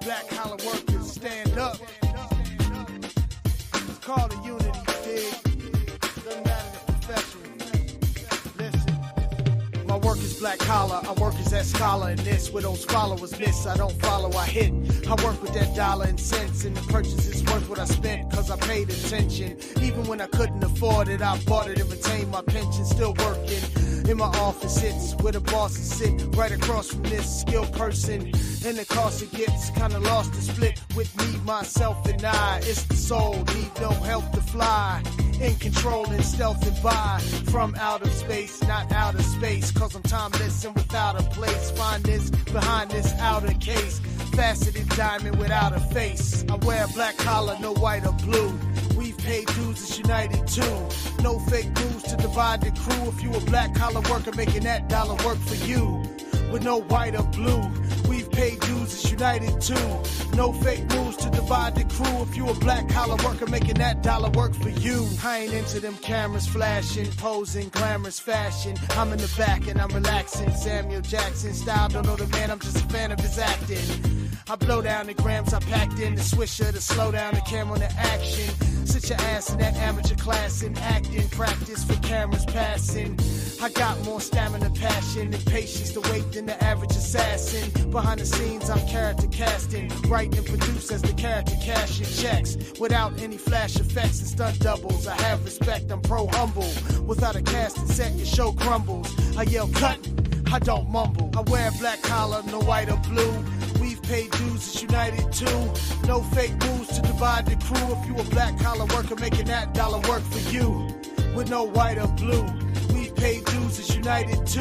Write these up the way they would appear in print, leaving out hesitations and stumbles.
Black collar workers, stand up. Call the unity, dig. Doesn't matter the profession. Listen, my work is black collar. I work as that scholar in this. Where those followers miss, I don't follow, I hit. I work with that dollar and cents, and the purchase is worth what I spent, cause I paid attention. Even when I couldn't afford it, I bought it and retained my pension. Still working. In my office, it's where the bosses sit, right across from this skilled person. And the cost it gets kinda lost to split with me, myself, and I. It's the soul, need no help to fly. In control and stealth and by from outer space, not outer space, cause I'm timeless and without a place. Find this behind this outer case, faceted diamond without a face. I wear black collar, no white or blue. We've paid dues, it's united too. No fake news to divide the crew. If you a black collar worker, making that dollar work for you. With no white or blue, we've paid dues, it's united too. No fake moves to divide the crew. If you a black collar worker, making that dollar work for you. I ain't into them cameras flashing, posing, glamorous fashion. I'm in the back and I'm relaxing. Samuel Jackson style, don't know the man, I'm just a fan of his acting. I blow down the grams, I packed in the swisher to slow down the camera on the action. Sit your ass in that amateur class and acting practice for cameras passing. I got more stamina, passion, and patience to wait than the average assassin. Behind the scenes, I'm character casting, write and produce as the character cashing checks. Without any flash effects and stunt doubles, I have respect, I'm pro-humble. Without a cast and set, your show crumbles. I yell cut, I don't mumble. I wear black collar, no white or blue. We've paid dues, it's united too. No fake moves to divide the crew. If you a black collar worker, making that dollar work for you. With no white or blue, we've paid dues, it's united too.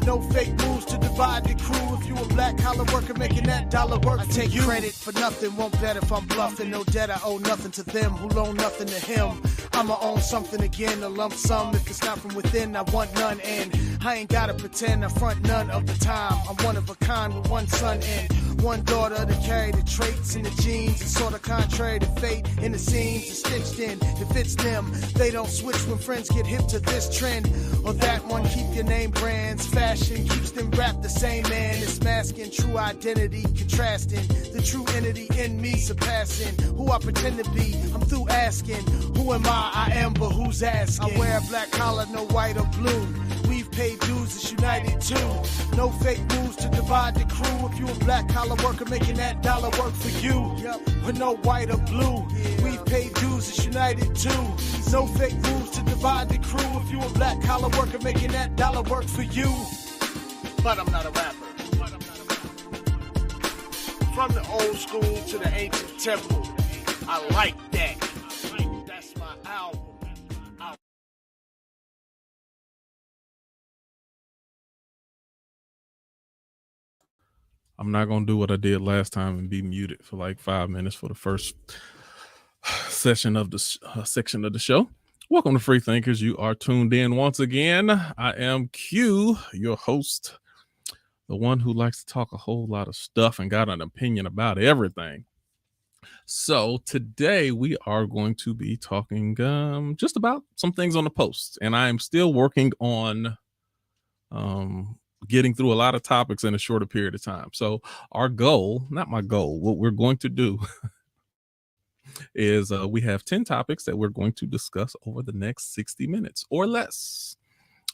No fake moves to divide the crew. If you a black collar worker, making that dollar work for you. I take credit for nothing, won't bet if I'm bluffing. No debt, I owe nothing to them who loan nothing to him. I'ma own something again, a lump sum. If it's not from within, I want none. And I ain't gotta pretend I front none of the time. I'm one of a kind with one son and one daughter to carry the traits and the genes. It's sorta contrary to fate, and the seams are stitched in. It fits them. They don't switch when friends get hip to this trend or that one. Keep your name brands. Fashion keeps them wrapped the same, man. It's masking true identity, contrasting the true entity in me, surpassing who I pretend to be. I'm through asking, who am I? I am, but who's asking? I wear a black collar, no white or blue. We've paid dues, it's united too. No fake moves to divide the crew. If you a black collar worker, making that dollar work for you. With no white or blue, we've paid dues, it's united too. No fake moves to divide the crew. If you a black collar worker, making that dollar work for you. But I'm not a rapper. From the old school to the ancient temple, I like that. That's my album. I'm not gonna do what I did last time and be muted for like 5 minutes for the first section of the section of the show. Welcome to Free Thinkers. You are tuned in once again. I am Q, your host, the one who likes to talk a whole lot of stuff and got an opinion about everything. So today we are going to be talking just about some things on the post, and I am still working on getting through a lot of topics in a shorter period of time. So our goal, not my goal, what we're going to do is we have 10 topics that we're going to discuss over the next 60 minutes or less.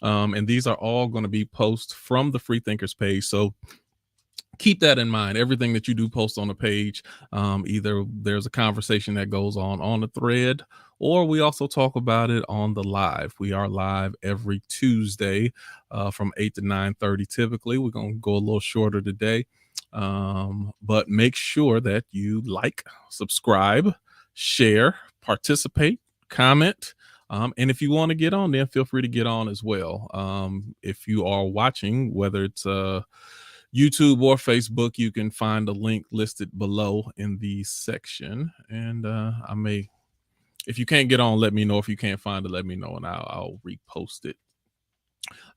And these are all going to be posts from the Free Thinkers page. So keep that in mind. Everything that you do post on the page, either there's a conversation that goes on the thread, or we also talk about it on the live. We are live every Tuesday from 8 to 9:30 typically. We're going to go a little shorter today, but make sure that you like, subscribe, share, participate, comment. And if you want to get on, then feel free to get on as well. If you are watching, whether it's YouTube or Facebook, you can find a link listed below in the section. And I may, if you can't get on, let me know. If you can't find it, let me know, and I'll repost it.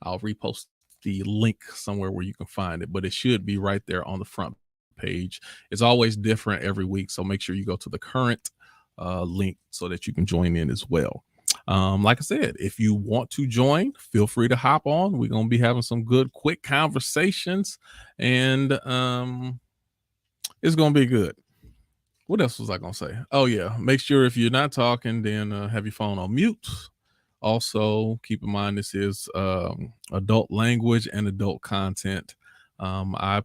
I'll repost the link somewhere where you can find it, but it should be right there on the front page. It's always different every week, so make sure you go to the current link so that you can join in as well. Like I said, if you want to join, feel free to hop on. We're going to be having some good, quick conversations. And It's gonna be good. What else was I gonna say? Oh yeah, make sure if you're not talking, then have your phone on mute. Also, keep in mind this is adult language and adult content. I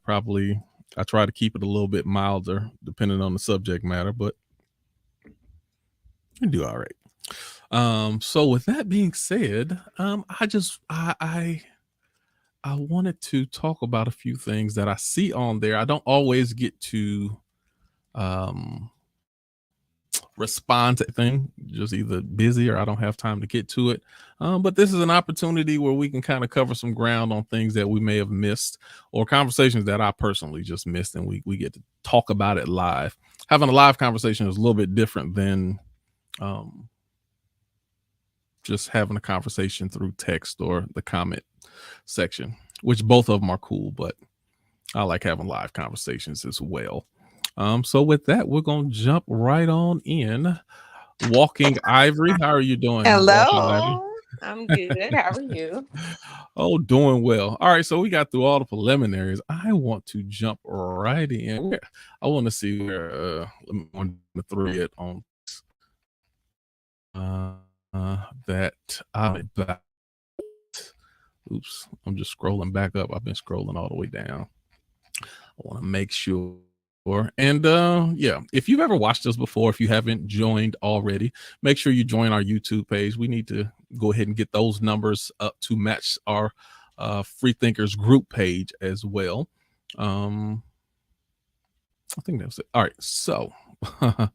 try to keep it a little bit milder depending on the subject matter, but you do all right. So with that being said, I wanted to talk about a few things that I see on there. I don't always get to um respond to anything, just either busy or I don't have time to get to it. But this is an opportunity where we can kind of cover some ground on things that we may have missed or conversations that I personally just missed, and we get to talk about it live. Having a live conversation is a little bit different than just having a conversation through text or the comment section, which both of them are cool, but I like having live conversations as well. So with that, we're gonna jump right on in. Walking Ivory, how are you doing? Hello, I'm good. How are you? Oh, doing well. All right, so we got through all the preliminaries. I want to jump right in. I want to see where let me on the thread on that I'm back. Oops, I'm just scrolling back up. I've been scrolling all the way down. I want to make sure. And yeah, if you've ever watched us before, if you haven't joined already, make sure you join our YouTube page. We need to go ahead and get those numbers up to match our Free Thinkers group page as well. I think that's it. All right, so I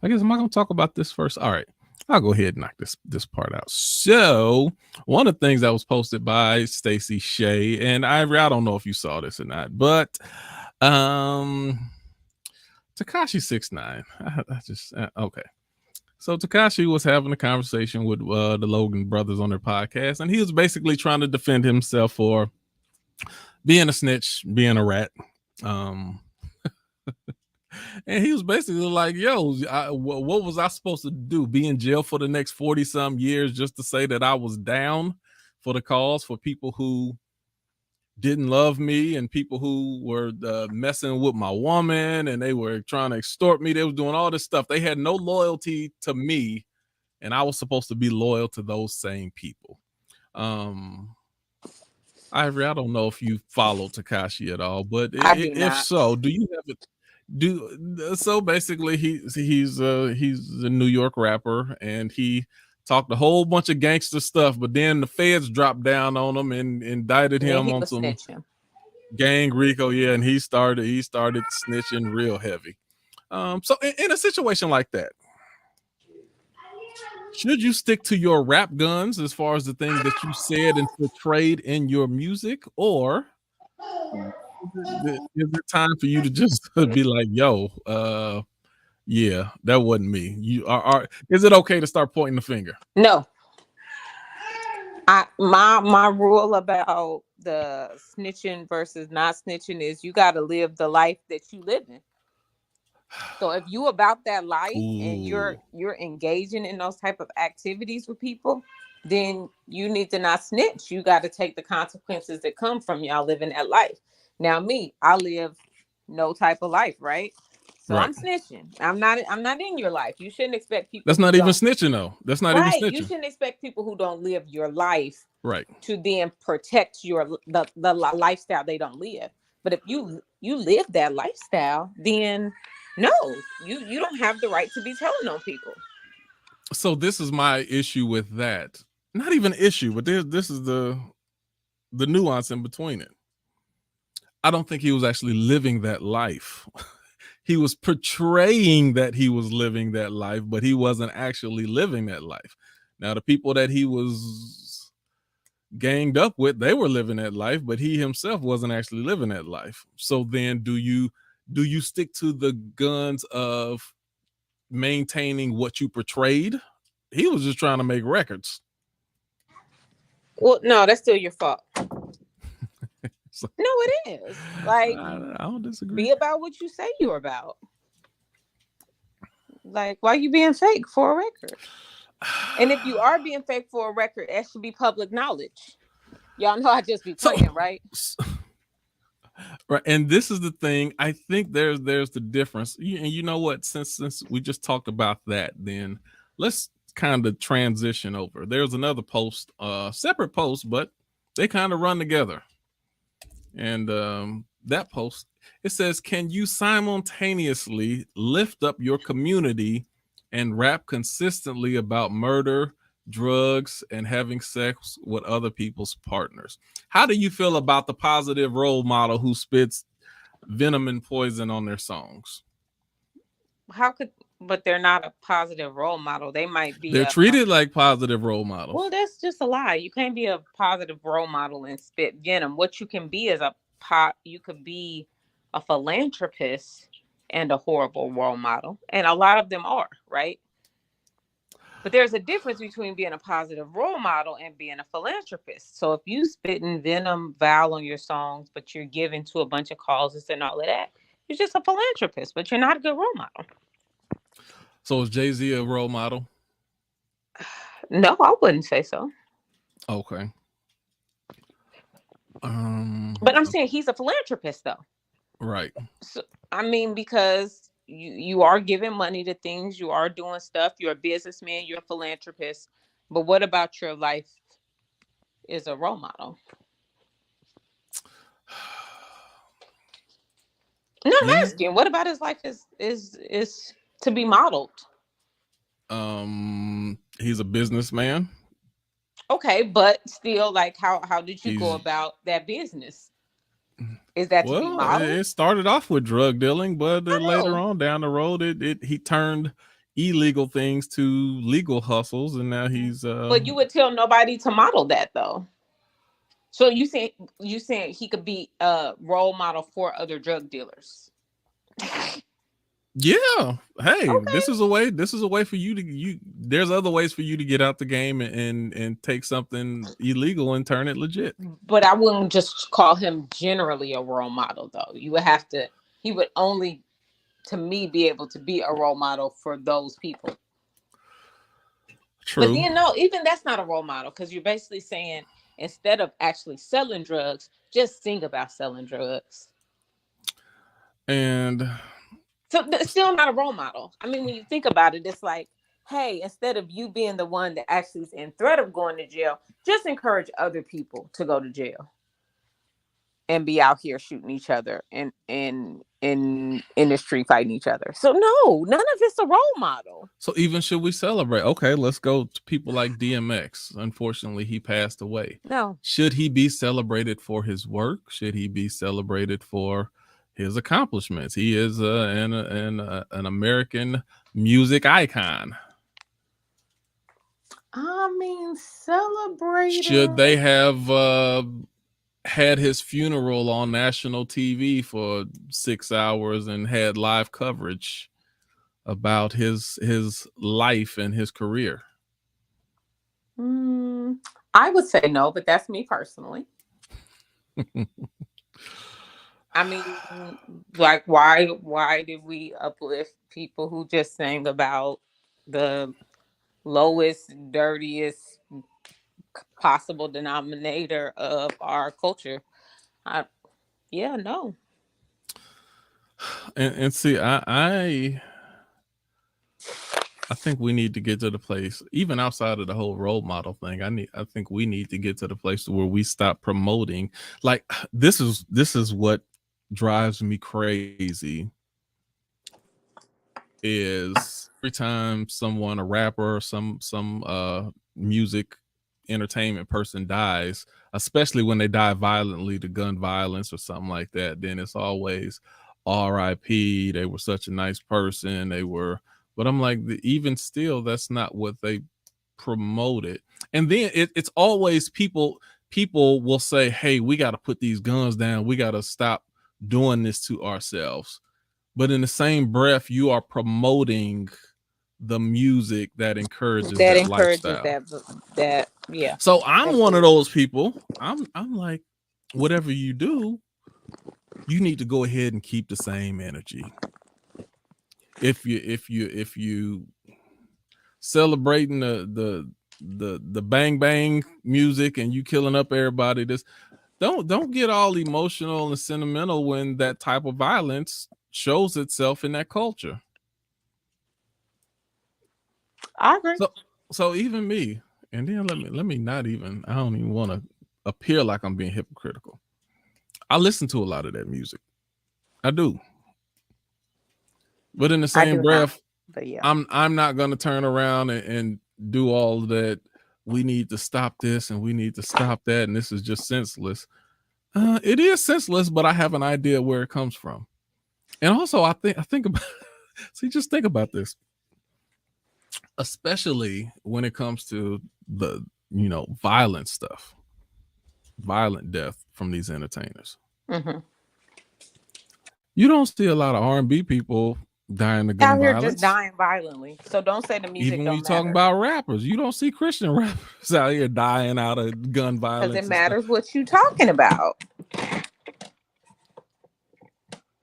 guess am I gonna talk about this first? All right, I'll go ahead and knock this part out. So one of the things that was posted by Stacy Shea, and I don't know if you saw this or not, but Tekashi 6ix9ine. I just okay. So Tekashi was having a conversation with the Logan brothers on their podcast, and he was basically trying to defend himself for being a snitch, being a rat. And he was basically like, yo, what was I supposed to do? Be in jail for the next 40 some years just to say that I was down for the cause, for people who didn't love me and people who were messing with my woman and they were trying to extort me. They were doing all this stuff. They had no loyalty to me, and I was supposed to be loyal to those same people. Ivory, I don't know if you follow Tekashi at all, but if so, do you have it? So basically he's a New York rapper, and he talked a whole bunch of gangster stuff, but then the feds dropped down on him and indicted him on some gang RICO. Yeah, and he started snitching real heavy. So in a situation like that, should you stick to your rap guns as far as the things that you said and portrayed in your music, or is it time for you to just be like, yo, yeah, that wasn't me? Is it okay to start pointing the finger? No. My rule about the snitching versus not snitching is you got to live the life that you live in. So if you about that life and you're engaging in those type of activities with people, then you need to not snitch. You got to take the consequences that come from y'all living that life. Now me, I live no type of life, right? So right. I'm snitching. I'm not in your life. You shouldn't expect people. That's not even snitching though. That's not even snitching. You shouldn't expect people who don't live your life right to then protect the lifestyle they don't live. But if you live that lifestyle, then no, you don't have the right to be telling on people. So this is my issue with that. Not even issue, but this is the nuance in between it. I don't think he was actually living that life. He was portraying that he was living that life, but he wasn't actually living that life. Now, the people that he was ganged up with, they were living that life, but he himself wasn't actually living that life. So then do you stick to the guns of maintaining what you portrayed? He was just trying to make records. Well, no, that's still your fault. No, it is. Like, I don't disagree. Be about what you say you're about. Like, why are you being fake for a record? And if you are being fake for a record, that should be public knowledge. Y'all know I just be playing, right? Right, and this is the thing. I think there's the difference. And you know what? Since we just talked about that, then let's kind of transition over. There's another post, separate post, but they kind of run together. And that post, it says, "Can you simultaneously lift up your community and rap consistently about murder, drugs, and having sex with other people's partners?" How do you feel about the positive role model who spits venom and poison on their songs? How could, but they're not a positive role model. They might be They're a treated like positive role well, models. that's just a lie. You can't be a positive role model and spit venom. What you can be is you could be a philanthropist and a horrible role model. And a lot of them are, right? But there's a difference between being a positive role model and being a philanthropist. So if you spitting venom, vow on your songs, but you're giving to a bunch of causes and all of that, you're just a philanthropist, but you're not a good role model. So is Jay-Z a role model? No, I wouldn't say so. Okay. But I'm saying he's a philanthropist, though. Right. So I mean, because you are giving money to things, you are doing stuff. You're a businessman, you're a philanthropist. But what about your life is a role model? No, I'm asking. What about his life is to be modeled? He's a businessman. Okay, but still, like, how did you go about that business? Is that to be modeled? It started off with drug dealing, but later on down the road, he turned illegal things to legal hustles, and now he's. But you would tell nobody to model that, though. So you saying he could be a role model for other drug dealers? Yeah. Hey, okay. This is a way for you to there's other ways for you to get out the game and take something illegal and turn it legit. But I wouldn't just call him generally a role model, though. He would only, to me, be able to be a role model for those people. True. But then no, even that's not a role model, because you're basically saying, instead of actually selling drugs, just sing about selling drugs. And so it's still not a role model. I mean, when you think about it, it's like, hey, instead of you being the one that actually is in threat of going to jail, just encourage other people to go to jail and be out here shooting each other and in the street fighting each other. So no, none of it's a role model. So even should we celebrate? Okay, let's go to people like DMX. Unfortunately, he passed away. No. Should he be celebrated for his work? Should he be celebrated for his accomplishments? He is an American music icon. I mean, celebrate. Should they have had his funeral on national TV for 6 hours and had live coverage about his life and his career? I would say no, but that's me personally. I mean, like, why did we uplift people who just sang about the lowest, dirtiest possible denominator of our culture? No. And see, I think we need to get to the place, even outside of the whole role model thing. I think we need to get to the place where we stop promoting. Like, this is what drives me crazy, is every time someone, a rapper or some music entertainment person dies, especially when they die violently to gun violence or something like that, then it's always RIP, they were such a nice person, but I'm like, even still, that's not what they promoted. And then it's always people will say, hey, we got to put these guns down, we got to stop doing this to ourselves. But in the same breath, you are promoting the music that encourages that lifestyle. that yeah. So I'm one of those people. I'm like, whatever you do, you need to go ahead and keep the same energy. If you celebrating the bang bang music and you killing up everybody, don't get all emotional and sentimental when that type of violence shows itself in that culture. I agree. So even me, and then let me not even, I don't even want to appear like I'm being hypocritical. I listen to a lot of that music. I do. But in the same breath, but yeah, I'm not gonna turn around and do all that. We need to stop this and we need to stop that, and this is just senseless. It is senseless, but I have an idea where it comes from. And also I think about see, just think about this. Especially when it comes to the violent stuff, violent death from these entertainers. mm-hmm. You don't see a lot of R&B people dying of gun Out here violence. just dying violently. So don't say the music. Even when don't you're talking matter. about rappers, you don't see Christian rappers out here dying out of gun violence. Because it matters what you're talking about.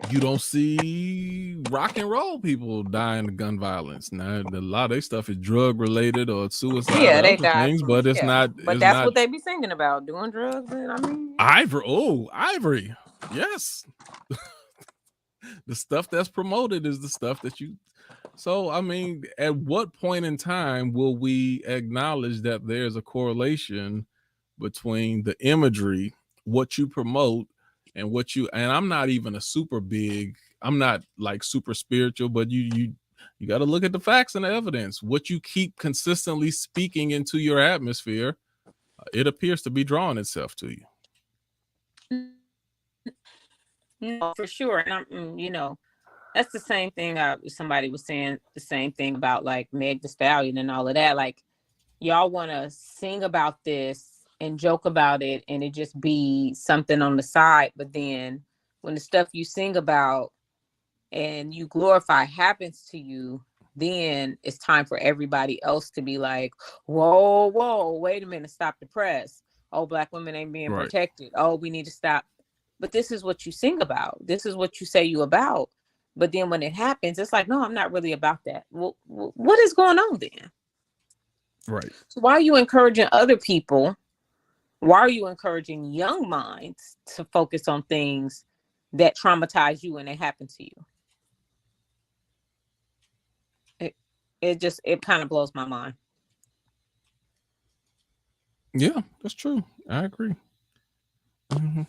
You don't see rock and roll people dying of gun violence. Now, a lot of their stuff is drug related or suicide. Yeah, or they other die. things, but it's not. But that's what they be singing about, doing drugs. I mean, Ivory. Yes. The stuff that's promoted is the stuff that you. So, I mean, at what point in time will we acknowledge that there's a correlation between the imagery, what you promote, and what you, and I'm not even a super big, I'm not like super spiritual, but you got to look at the facts and the evidence. What you keep consistently speaking into your atmosphere, it appears to be drawing itself to you. No, for sure. And I'm, that's the same thing. Somebody was saying the same thing about like Meg Thee Stallion and all of that. Like, y'all want to sing about this and joke about it, and it just be something on the side. But then when the stuff you sing about and you glorify happens to you, then it's time for everybody else to be like, whoa, wait a minute, stop the press. Oh, Black women ain't being protected. Oh, we need to stop. But this is what you sing about. This is what you say you about. But then when it happens, it's like, no, I'm not really about that. Well, what is going on then? Right. So why are you encouraging other people? Why are you encouraging young minds to focus on things that traumatize you when they happen to you? It kind of blows my mind. Yeah, that's true. I agree. Mm-hmm.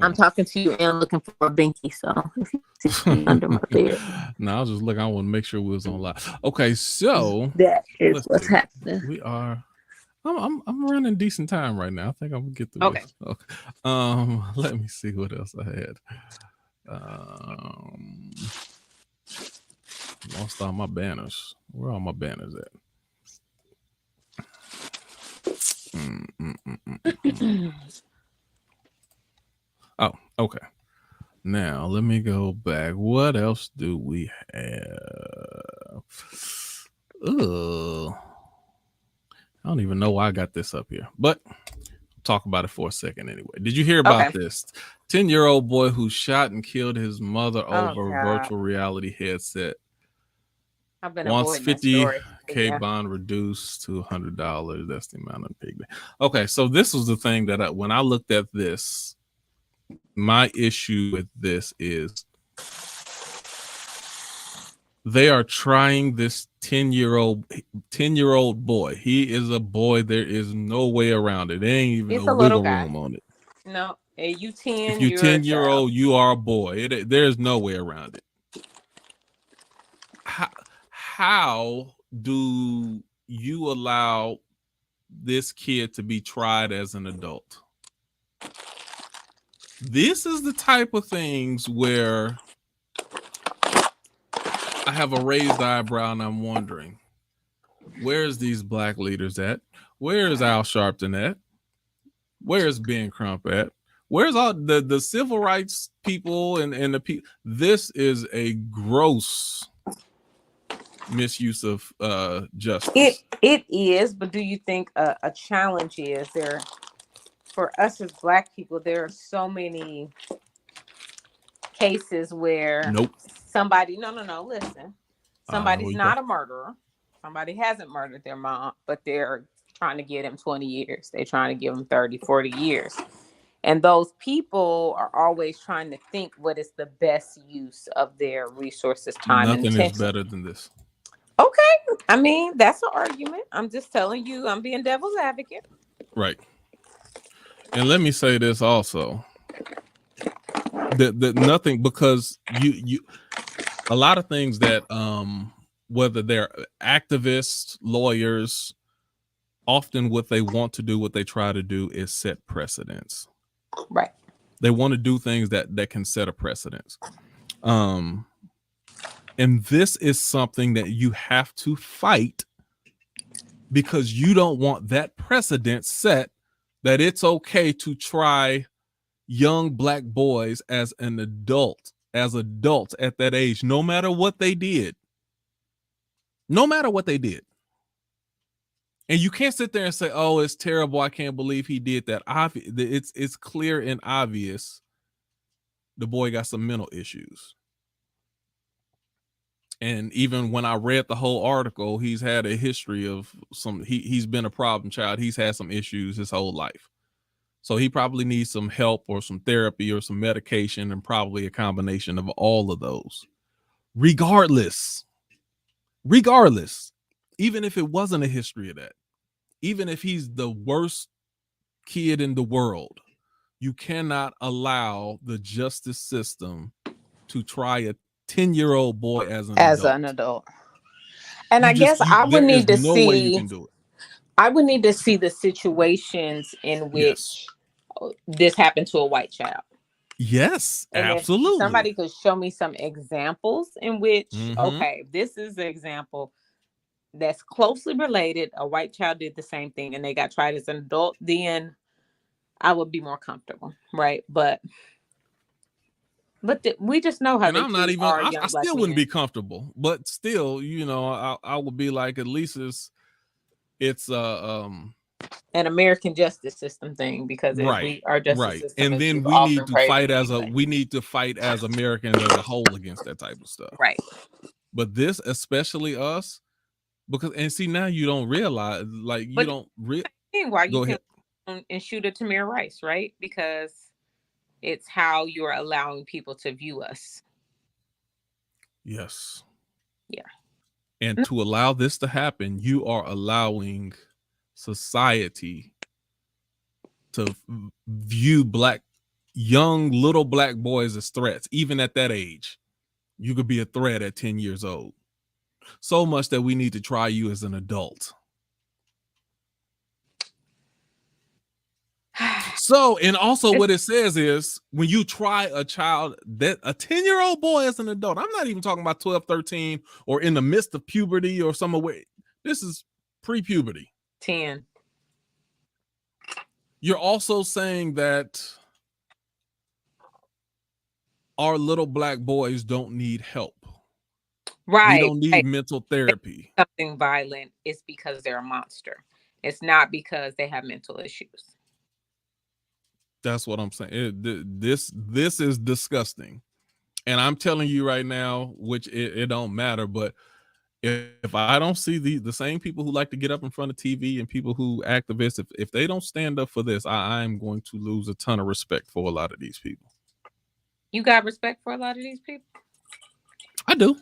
I'm talking to you and looking for a binky, so if you see me under my bed. No, I was just looking. I want to make sure we was on live. Okay, so that is what's happening. We are. I'm running decent time right now. I think I'm gonna get through this. Okay. Let me see what else I had. Lost all my banners. Where are all my banners at? Oh, okay. Now let me go back. What else do we have? I don't even know why I got this up here, but I'll talk about it for a second anyway. Did you hear about this 10-year-old boy who shot and killed his mother over a virtual reality headset? I've been wants $50K bond reduced to $100. That's the amount of pigment. Okay, so this was the thing that when I looked at this, my issue with this is they are trying this 10-year-old boy. He is a boy. There is no way around it. There ain't even no wiggle room on it. No, you 10. If you 10-year-old, you are a boy. There's no way around it. How do you allow this kid to be tried as an adult? This is the type of things where I have a raised eyebrow and I'm wondering, where's these black leaders at? Where is Al Sharpton at? Where's Ben Crump at? Where's all the civil rights people and the people? This is a gross misuse of justice. It is, but do you think a challenge is there? For us as black people, there are so many cases where somebody, listen, somebody's not a murderer. Somebody hasn't murdered their mom, but they're trying to give them 20 years. They're trying to give them 30, 40 years. And those people are always trying to think what is the best use of their resources, time, and Nothing is attention. better than this. Okay. I mean, that's an argument. I'm just telling you, I'm being devil's advocate. Right. And let me say this also. That nothing, because you a lot of things that whether they're activists, lawyers, often what they want to do, what they try to do is set precedents. Right. They want to do things that can set a precedence. And this is something that you have to fight, because you don't want that precedent set that it's okay to try young Black boys as adults at that age, no matter what they did. No matter what they did. And you can't sit there and say, oh, it's terrible, I can't believe he did that. It's clear and obvious the boy got some mental issues. And even when I read the whole article, he's had a history of he's been a problem child. He's had some issues his whole life. So he probably needs some help or some therapy or some medication, and probably a combination of all of those. Regardless, even if it wasn't a history of that, even if he's the worst kid in the world, you cannot allow the justice system to try a 10-year-old boy as an adult. And I guess I would need to see. Way you can do it. I would need to see the situations in which this happened to a white child. Yes, and absolutely. If somebody could show me some examples in which, okay, this is the example that's closely related. A white child did the same thing and they got tried as an adult, then I would be more comfortable, right? But we just know how. And I'm not even. I still wouldn't be comfortable, but still, I would be like, at least it's an American justice system thing, because our justice system, and then we need to fight as Americans as a whole against that type of stuff, right? But this, especially us, because now you don't realize, like, you don't why you can and shoot at Tamir Rice, right? Because it's how you're allowing people to view us. Yes. Yeah. And to allow this to happen, you are allowing society to view young little Black boys as threats. Even at that age, you could be a threat at 10 years old. So much that we need to try you as an adult. So, and also what it says is, when you try a child, that a 10-year-old boy as an adult, I'm not even talking about 12, 13, or in the midst of puberty or somewhere. This is pre-puberty. 10. You're also saying that our little Black boys don't need help. Right. We don't need mental therapy. Something violent is because they're a monster. It's not because they have mental issues. That's what I'm saying. This is disgusting. And I'm telling you right now, which it don't matter, but if I don't see the same people who like to get up in front of TV and people who activists, if they don't stand up for this, I am going to lose a ton of respect for a lot of these people. You got respect for a lot of these people? I do.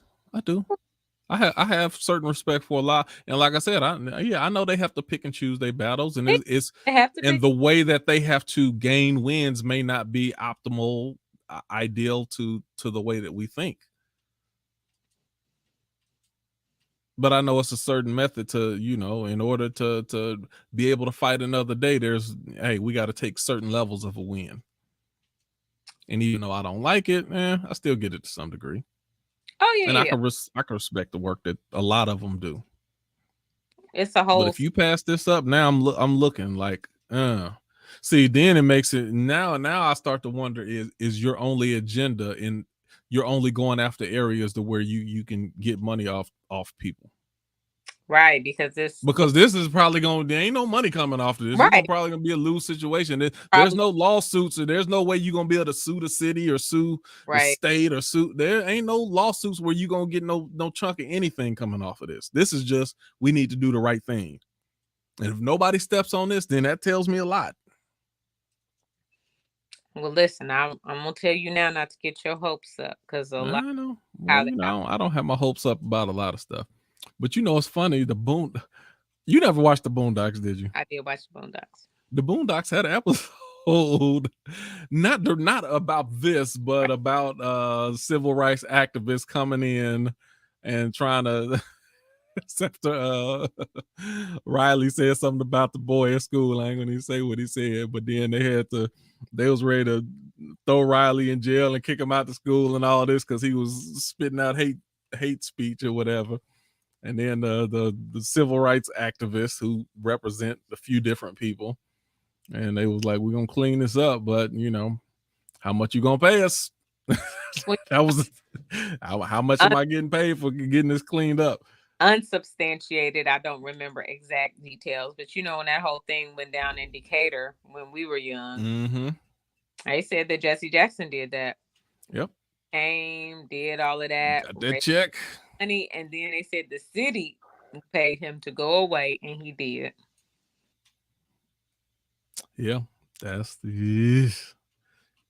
I have certain respect for a lot, and like I said, I know they have to pick and choose their battles, and the way that they have to gain wins may not be optimal, ideal to the way that we think. But I know it's a certain method to, in order to be able to fight another day, we got to take certain levels of a win. And even though I don't like it, I still get it to some degree. Oh yeah, and I can respect the work that a lot of them do. It's a whole. But if you pass this up now, I'm looking like, see, then it makes it now. I start to wonder: is your only agenda, and you're only going after areas to where you can get money off people? Right, because this is probably there ain't no money coming off of this. Right. It's probably gonna be a lose situation. There's no lawsuits, or there's no way you're gonna be able to sue the city or sue the state or sue. There ain't no lawsuits where you gonna get no chunk of anything coming off of this. This is just, we need to do the right thing. And if nobody steps on this, then that tells me a lot. Well, listen, I'm gonna tell you now not to get your hopes up, because a lot I know. how Well, they I don't have my hopes up about a lot of stuff. But it's funny. You never watched the Boondocks, did you? I did watch the Boondocks. The Boondocks had an episode, not about this, but about civil rights activists coming in and trying to. After Riley said something about the boy at school, I ain't gonna say what he said, but then they was ready to throw Riley in jail and kick him out of school and all this because he was spitting out hate speech or whatever. And then the civil rights activists who represent a few different people, and they was like, "We're gonna clean this up, but how much you gonna pay us?" That was how much am I getting paid for getting this cleaned up? Unsubstantiated. I don't remember exact details, but when that whole thing went down in Decatur when we were young, they said that Jesse Jackson did that. Yep. Came, did all of that. Got that check. Money, and then they said the city paid him to go away, and he did. Yeah, that's the.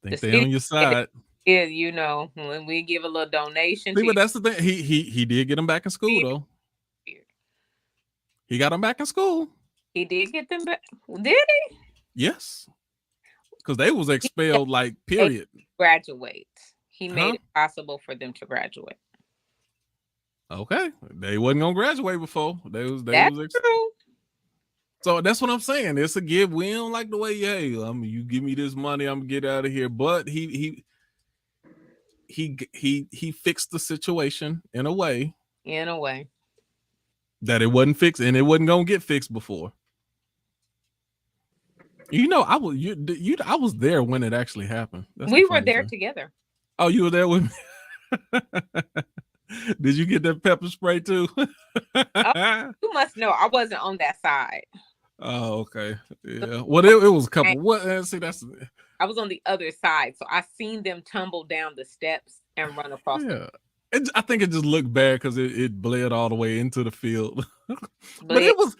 Think they on your side. Yeah, when we give a little donation. But that's the thing. He did get him back in school though. He got him back in school. He did get them back. Did he? Yes. Because they was expelled, period. Graduate. He made it possible for them to graduate. Okay. They wasn't gonna graduate before. That's true. So that's what I'm saying. It's a give. We don't like the way you give me this money, I'm gonna get out of here. But he fixed the situation in a way that it wasn't fixed, and it wasn't gonna get fixed before. I was there when it actually happened. We were there together. Oh, you were there with me. Did you get that pepper spray too? Oh, you must know I wasn't on that side. Oh, okay. Yeah. Well, it was a couple. I was on the other side, so I seen them tumble down the steps and run across. Yeah. I think it just looked bad because it bled all the way into the field. But it was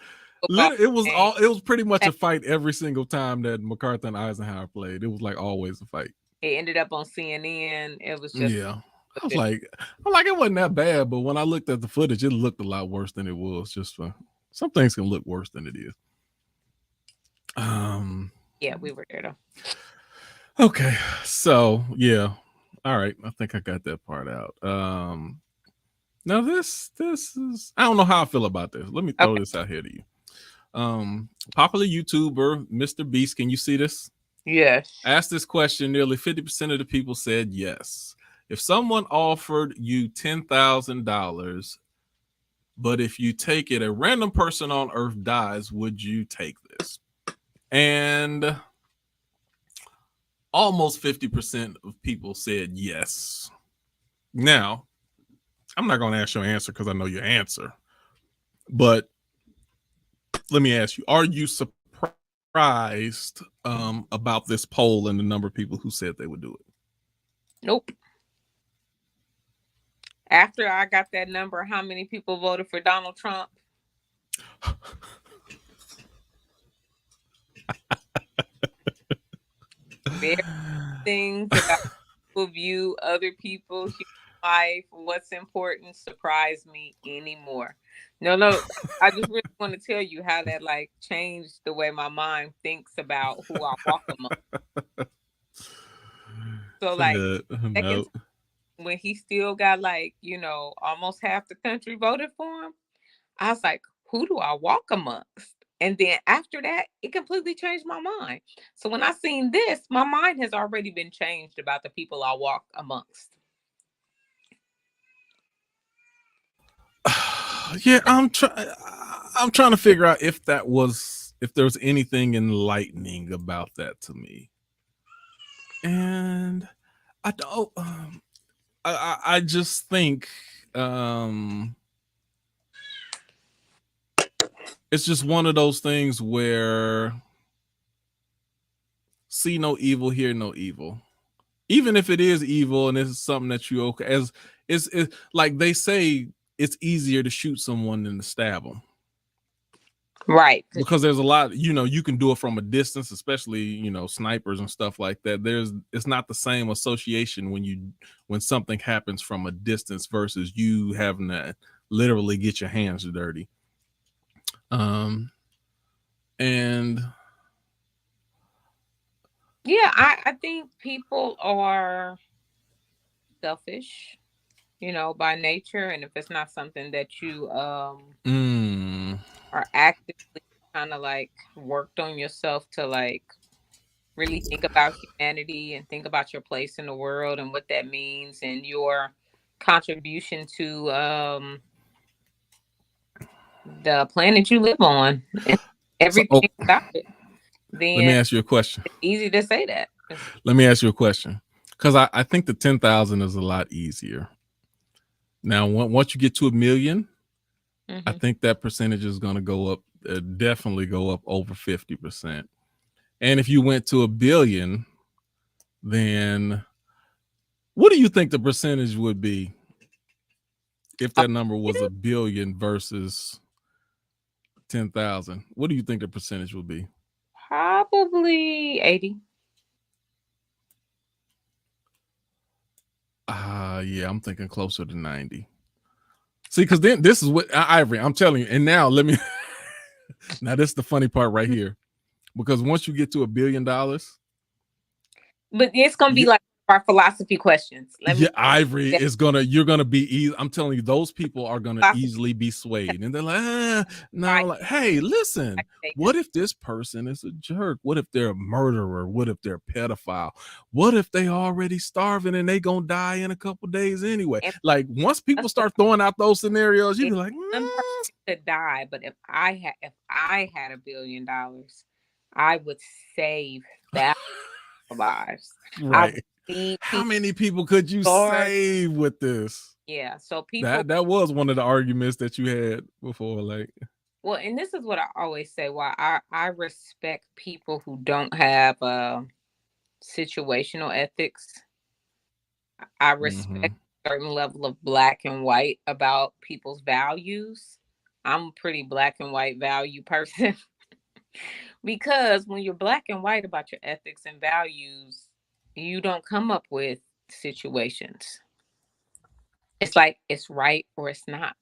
pretty much a fight every single time that MacArthur and Eisenhower played. It was always a fight. It ended up on CNN. It was just I was like, it wasn't that bad, but when I looked at the footage, it looked a lot worse than it was. Just some things can look worse than it is. Yeah, we were there though. Okay, so yeah. All right, I think I got that part out. Now this is, I don't know how I feel about this. Let me throw this out here to you. Popular YouTuber Mr. Beast, can you see this? Yes. Asked this question, nearly 50% of the people said yes. If someone offered you $10,000, but if you take it, a random person on earth dies, would you take this? And almost 50% of people said yes. Now, I'm not going to ask your answer because I know your answer. But let me ask you, are you surprised about this poll and the number of people who said they would do it? Nope. After I got that number, how many people voted for Donald Trump? There are things about people view other people's life, what's important, surprise me anymore. No, I just really want to tell you how that changed the way my mind thinks about who I walk among. So when he still got almost half the country voted for him, I was like, who do I walk amongst? And then after that, it completely changed my mind. So when I seen this, my mind has already been changed about the people I walk amongst. Yeah, I'm trying to figure out if there was anything enlightening about that to me. And I don't. I just think it's just one of those things where see no evil, hear no evil. Even if it is evil and it's something that you okay, as it's like they say, it's easier to shoot someone than to stab them. Right. Because there's a lot, you can do it from a distance, especially, snipers and stuff like that. It's not the same association when something happens from a distance versus you having to literally get your hands dirty. And yeah, I think people are selfish, by nature, and if it's not something that you are actively kind of like worked on yourself to like really think about humanity and think about your place in the world and what that means and your contribution to the planet you live on and everything about it, then let me ask you a question. It's easy to say that. Let me ask you a question, because I think the 10,000 is a lot easier. Now, once you get to 1 million, I think that percentage is going to go up, definitely go up over 50%. And if you went to 1 billion, then what do you think the percentage would be if that number was 1 billion versus 10,000? What do you think the percentage would be? Probably 80. Yeah, I'm thinking closer to 90. See, because then this is what Ivory, I'm telling you. And now now this is the funny part right here. Because once you get to $1 billion, but it's gonna be like our philosophy questions. Ivory is you're gonna be I'm telling you, those people are gonna easily be swayed, and they're like, no, right. Like, hey, listen, what if this person is a jerk? What if they're a murderer? What if they're a pedophile? What if they already starving and they gonna die in a couple days anyway? Like once people start throwing out those scenarios, you'd be like, to die. But if I had $1 billion, I would save that lives. Right. How many people could you save with this? Yeah, so people that was one of the arguments that you had before, like. Well, and this is what I always say: why I respect people who don't have situational ethics. I respect a certain level of black and white about people's values. I'm a pretty black and white value person. Because when you're black and white about your ethics and values, you don't come up with situations. It's like it's right or it's not.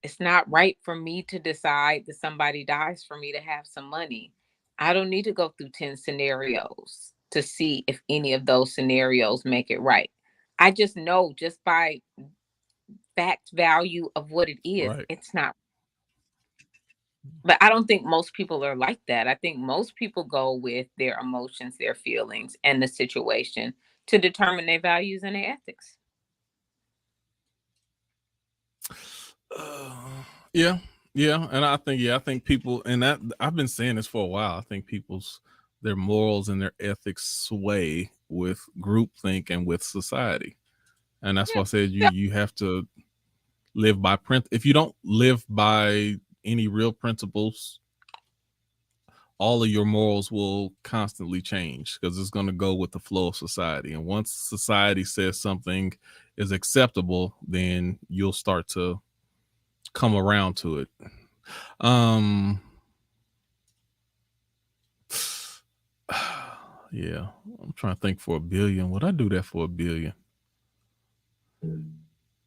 It's not right for me to decide that somebody dies for me to have some money. I don't need to go through 10 scenarios to see if any of those scenarios make it right. I just know just by fact value of what it is, right. It's not. But I don't think most people are like that. I think most people go with their emotions, their feelings, and the situation to determine their values and their ethics. Yeah. And I think people, and that I've been saying this for a while. I think their morals and their ethics sway with groupthink and with society. And that's why I said you have to live by if you don't live by any real principles, all of your morals will constantly change because it's going to go with the flow of society. And once society says something is acceptable, then you'll start to come around to it. Yeah, I'm trying to think for $1 billion. Would I do that for $1 billion?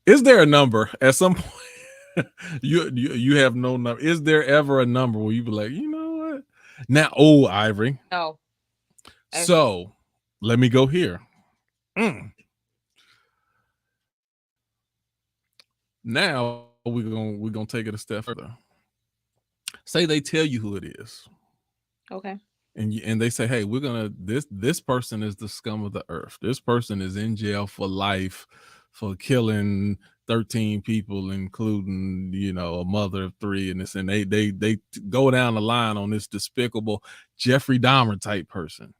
Is there a number at some point? you have no number. Is there ever a number where you be like, you know what? Now, Ivory. No. So let me go here. Now we're gonna take it a step further. Say they tell you who it is. Okay. And they say, hey, we're gonna this person is the scum of the earth. This person is in jail for life for killing 13 people, including, a mother of 3, and this, and they go down the line on this despicable Jeffrey Dahmer type person.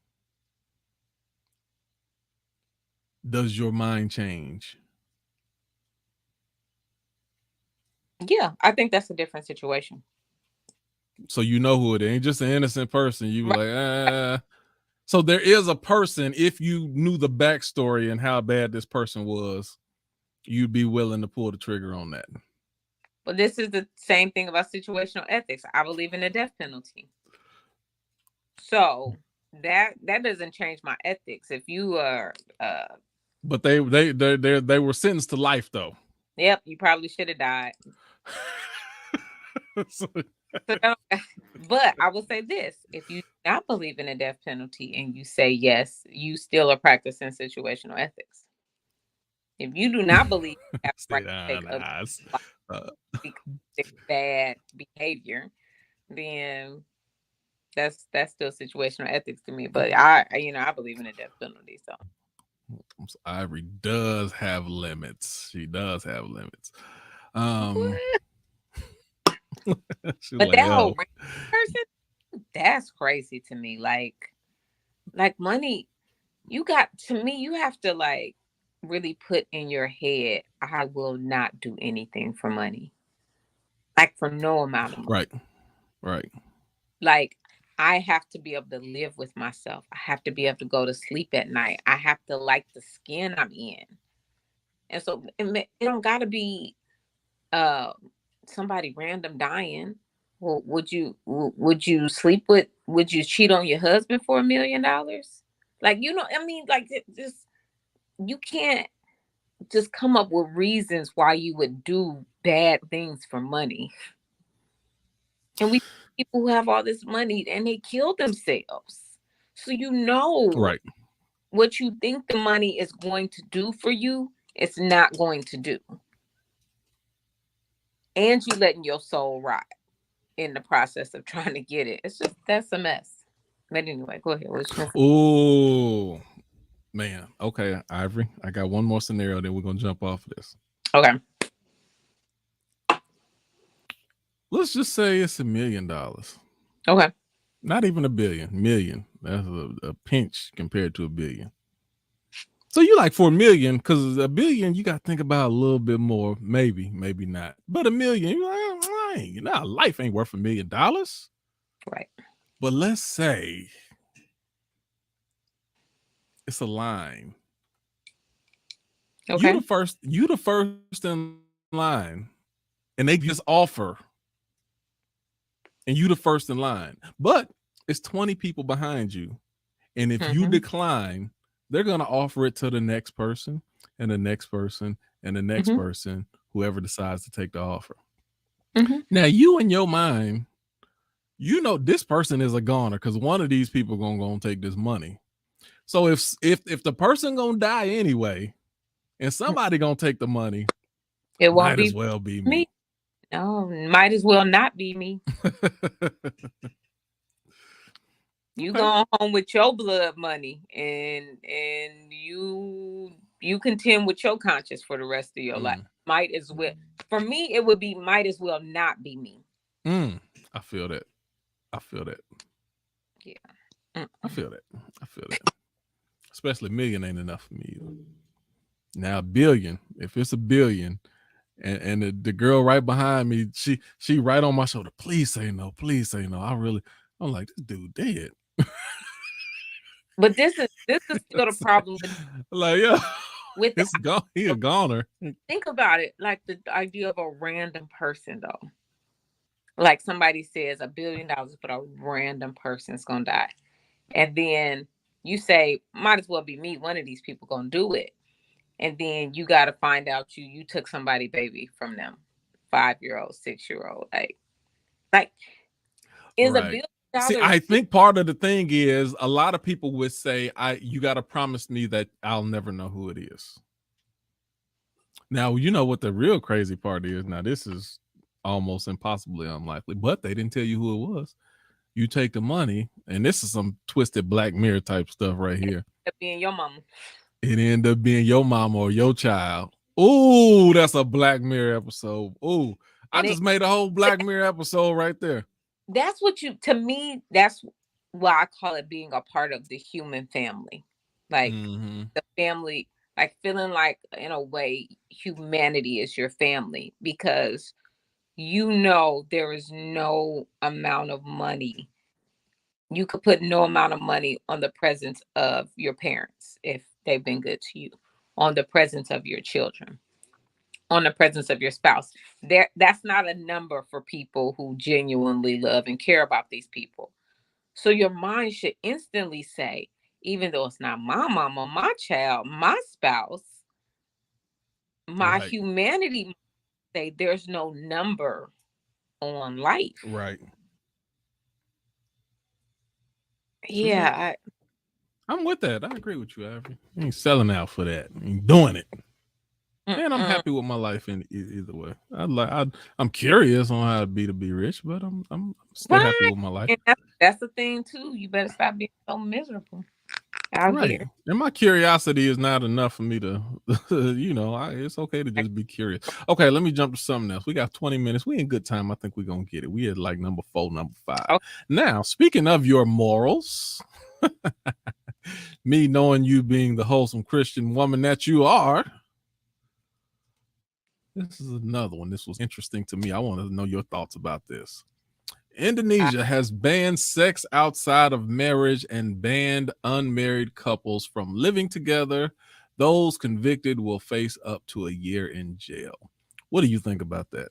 Does your mind change? Yeah, I think that's a different situation. So you know who it ain't just an innocent person. You like, So there is a person, if you knew the backstory and how bad this person was, you'd be willing to pull the trigger on that. But this is the same thing about situational ethics. I believe in the death penalty. So that doesn't change my ethics. If you are but they were sentenced to life though. Yep, you probably should have died. So, but I will say this: if you do not believe in a death penalty and you say yes, you still are practicing situational ethics. If you do not believe you have the right to take bad behavior, then that's still situational ethics to me. But I believe in a death penalty. So Ivory does have limits. She does have limits. But that whole person, that's crazy to me. Like money, you have to like really put in your head, I will not do anything for money. Like for no amount of money. Right. Like I have to be able to live with myself. I have to be able to go to sleep at night. I have to like the skin I'm in. And so it don't gotta be somebody random dying. Well, would you cheat on your husband for $1 million? Like, like just, you can't just come up with reasons why you would do bad things for money. And we people who have all this money and they kill themselves. So right. What you think the money is going to do for you, it's not going to do. And you letting your soul rot in the process of trying to get it. It's just, that's a mess. But anyway, go ahead. Oh man. Okay, Ivory. I got one more scenario, then we're gonna jump off of this. Okay. Let's just say it's $1 million. Okay. Not even a billion. Million. That's a pinch compared to $1 billion. So you like for $1 million, because $1 billion you got to think about a little bit more. Maybe not. But $1 million, you're like, life ain't worth $1 million. Right. But let's say it's a line. Okay. You the first in line, and they just offer, and you the first in line. But it's 20 people behind you, and if you decline, they're going to offer it to the next person and the next person and the next person, whoever decides to take the offer. Now, you in your mind, this person is a goner because one of these people gonna take this money. So if the person gonna die anyway, and somebody gonna take the money, it might as well be me. No, might as well not be me. You going home with your blood money, and you contend with your conscience for the rest of your life. Might as well. For me, it would be might as well not be me. I feel that. Yeah. I feel that. Especially $1 million ain't enough for me either. Now $1 billion, if it's $1 billion, and the girl right behind me, she right on my shoulder. Please say no. I'm like, this dude dead. But this is still the problem with he a goner. Think about it, like the idea of a random person though. Like somebody says $1 billion, but a random person's gonna die. And then you say, might as well be me. One of these people gonna do it. And then you gotta find out you took somebody baby from them. 5-year-old, 6-year-old. Like is $1 billion. See, I think part of the thing is a lot of people would say, you got to promise me that I'll never know who it is. Now, you know what the real crazy part is. Now, this is almost impossibly unlikely, but they didn't tell you who it was. You take the money, and this is some twisted Black Mirror type stuff right here. Being your mama. It ended up being your mama or your child. Ooh, that's a Black Mirror episode. Ooh, I just made a whole Black Mirror episode right there. That's to me, that's why I call it being a part of the human family. Like the family, like feeling like in a way humanity is your family, because there is no amount of money. You could put no amount of money on the presence of your parents if they've been good to you, on the presence of your children. on the presence of your spouse. That's not a number for people who genuinely love and care about these people. So your mind should instantly say, even though it's not my mama, my child, my spouse, my Right. humanity might say there's no number on life. Right. Yeah. I'm with that. I agree with you, Avery. I ain't selling out for that. I ain't doing it. And I'm happy with my life in either way. I'm curious on how it'd be to be rich, but I'm still happy with my life. And that's the thing too. You better stop being so miserable out here. And my curiosity is not enough for me to, it's okay to just be curious. Okay, let me jump to something else. We got 20 minutes. We in good time. I think we're gonna get it. We had like number 4, number 5. Okay. Now, speaking of your morals, me knowing you being the wholesome Christian woman that you are. This is another one. This was interesting to me. I want to know your thoughts about this. Indonesia has banned sex outside of marriage and banned unmarried couples from living together. Those convicted will face up to a year in jail. What do you think about that?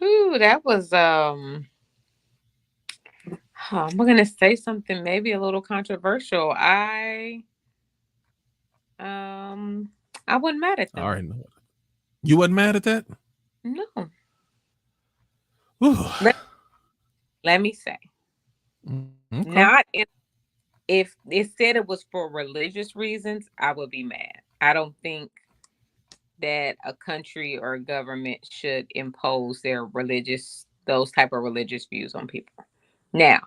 Ooh, that was I'm going to say something maybe a little controversial. I wasn't mad at them. All right. You wasn't mad at that? No. Ooh. Let me say, okay. Not if it said it was for religious reasons, I would be mad. I don't think that a country or a government should impose those type of religious views on people. Now,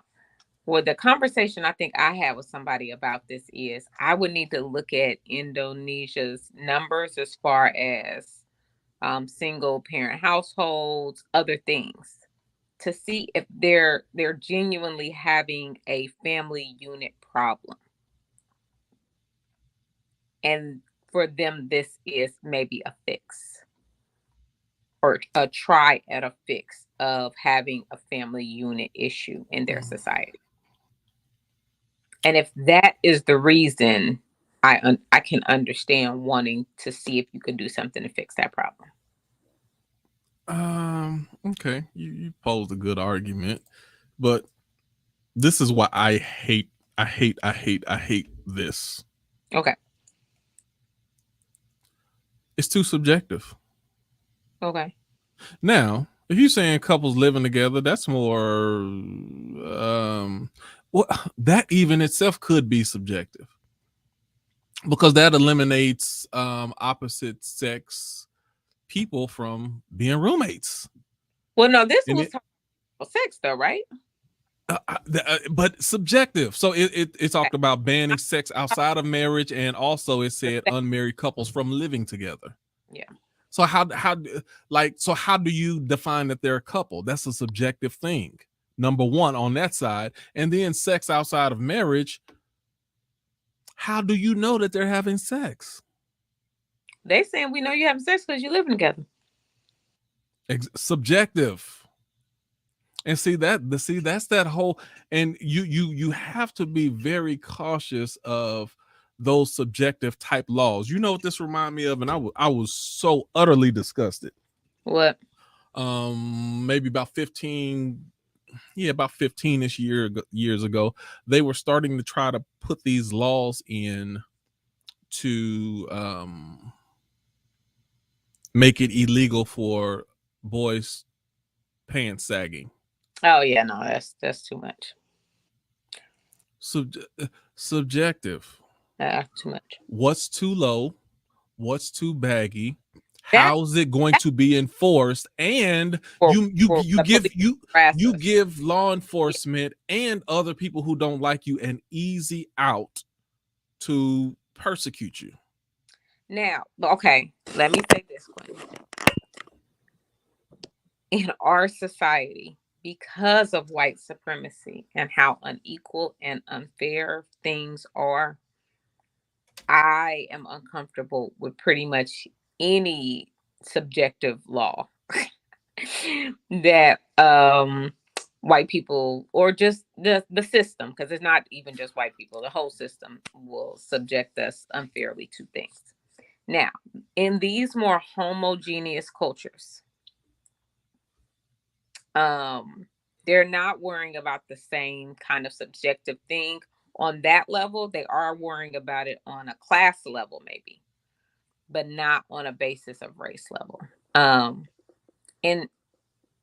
well, the conversation I think I had with somebody about this is I would need to look at Indonesia's numbers as far as single parent households, other things, to see if they're genuinely having a family unit problem. And for them, this is maybe a fix or a try at a fix of having a family unit issue in their society. And if that is the reason, I can understand wanting to see if you can do something to fix that problem. Okay, you posed a good argument, but this is why I hate this. Okay. It's too subjective. Okay. Now, if you're saying couples living together, that's more well, that even itself could be subjective, because that eliminates opposite sex people from being roommates. Well, no, this was talking about sex though, right? But subjective. So it talked about banning sex outside of marriage, and also it said unmarried couples from living together. Yeah. So how do you define that they're a couple? That's a subjective thing. Number one on that side, and then sex outside of marriage. How do you know that they're having sex? They saying we know you're having sex because you're living together. Subjective. And that's that whole, and you have to be very cautious of those subjective type laws. You know what this reminded me of, and I was so utterly disgusted. What? Maybe about 15-ish years ago, they were starting to try to put these laws in to make it illegal for boys pants sagging. Oh yeah, no, that's too much. Subjective. Too much. What's too low? What's too baggy? How's it going to be enforced? And you give law enforcement and other people who don't like you an easy out to persecute you. Now, okay, let me say this one. In our society, because of white supremacy and how unequal and unfair things are, I am uncomfortable with pretty much any subjective law that white people, or just the system, because it's not even just white people, the whole system will subject us unfairly to things. Now, in these more homogeneous cultures, they're not worrying about the same kind of subjective thing on that level. They are worrying about it on a class level, maybe, but not on a basis of race level.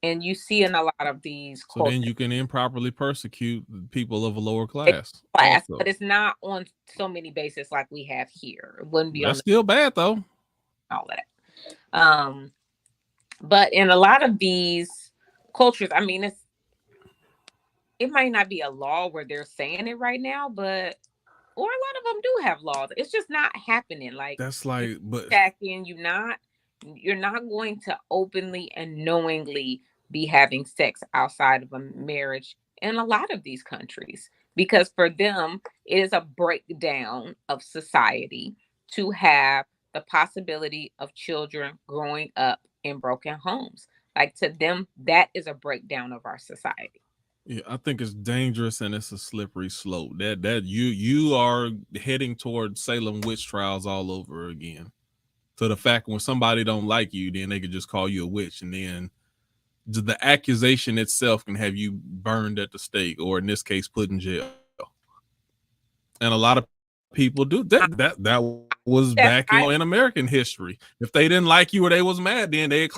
And you see in a lot of these So then cultures, you can improperly persecute people of a lower class. but it's not on so many bases like we have here. It wouldn't be That's on still bad though. all of that. But in a lot of these cultures, I mean, it might not be a law where they're saying it right now, but or a lot of them do have laws. It's just not happening. Like that's like, but you're not going to openly and knowingly be having sex outside of a marriage in a lot of these countries, because for them it is a breakdown of society to have the possibility of children growing up in broken homes. Like, to them, that is a breakdown of our society. yeah, I think it's dangerous and it's a slippery slope. That you are heading toward Salem witch trials all over again. To the fact when somebody don't like you, then they could just call you a witch, and then the accusation itself can have you burned at the stake, or in this case, put in jail. And a lot of people do that. That was back in American history. If they didn't like you or they was mad, then they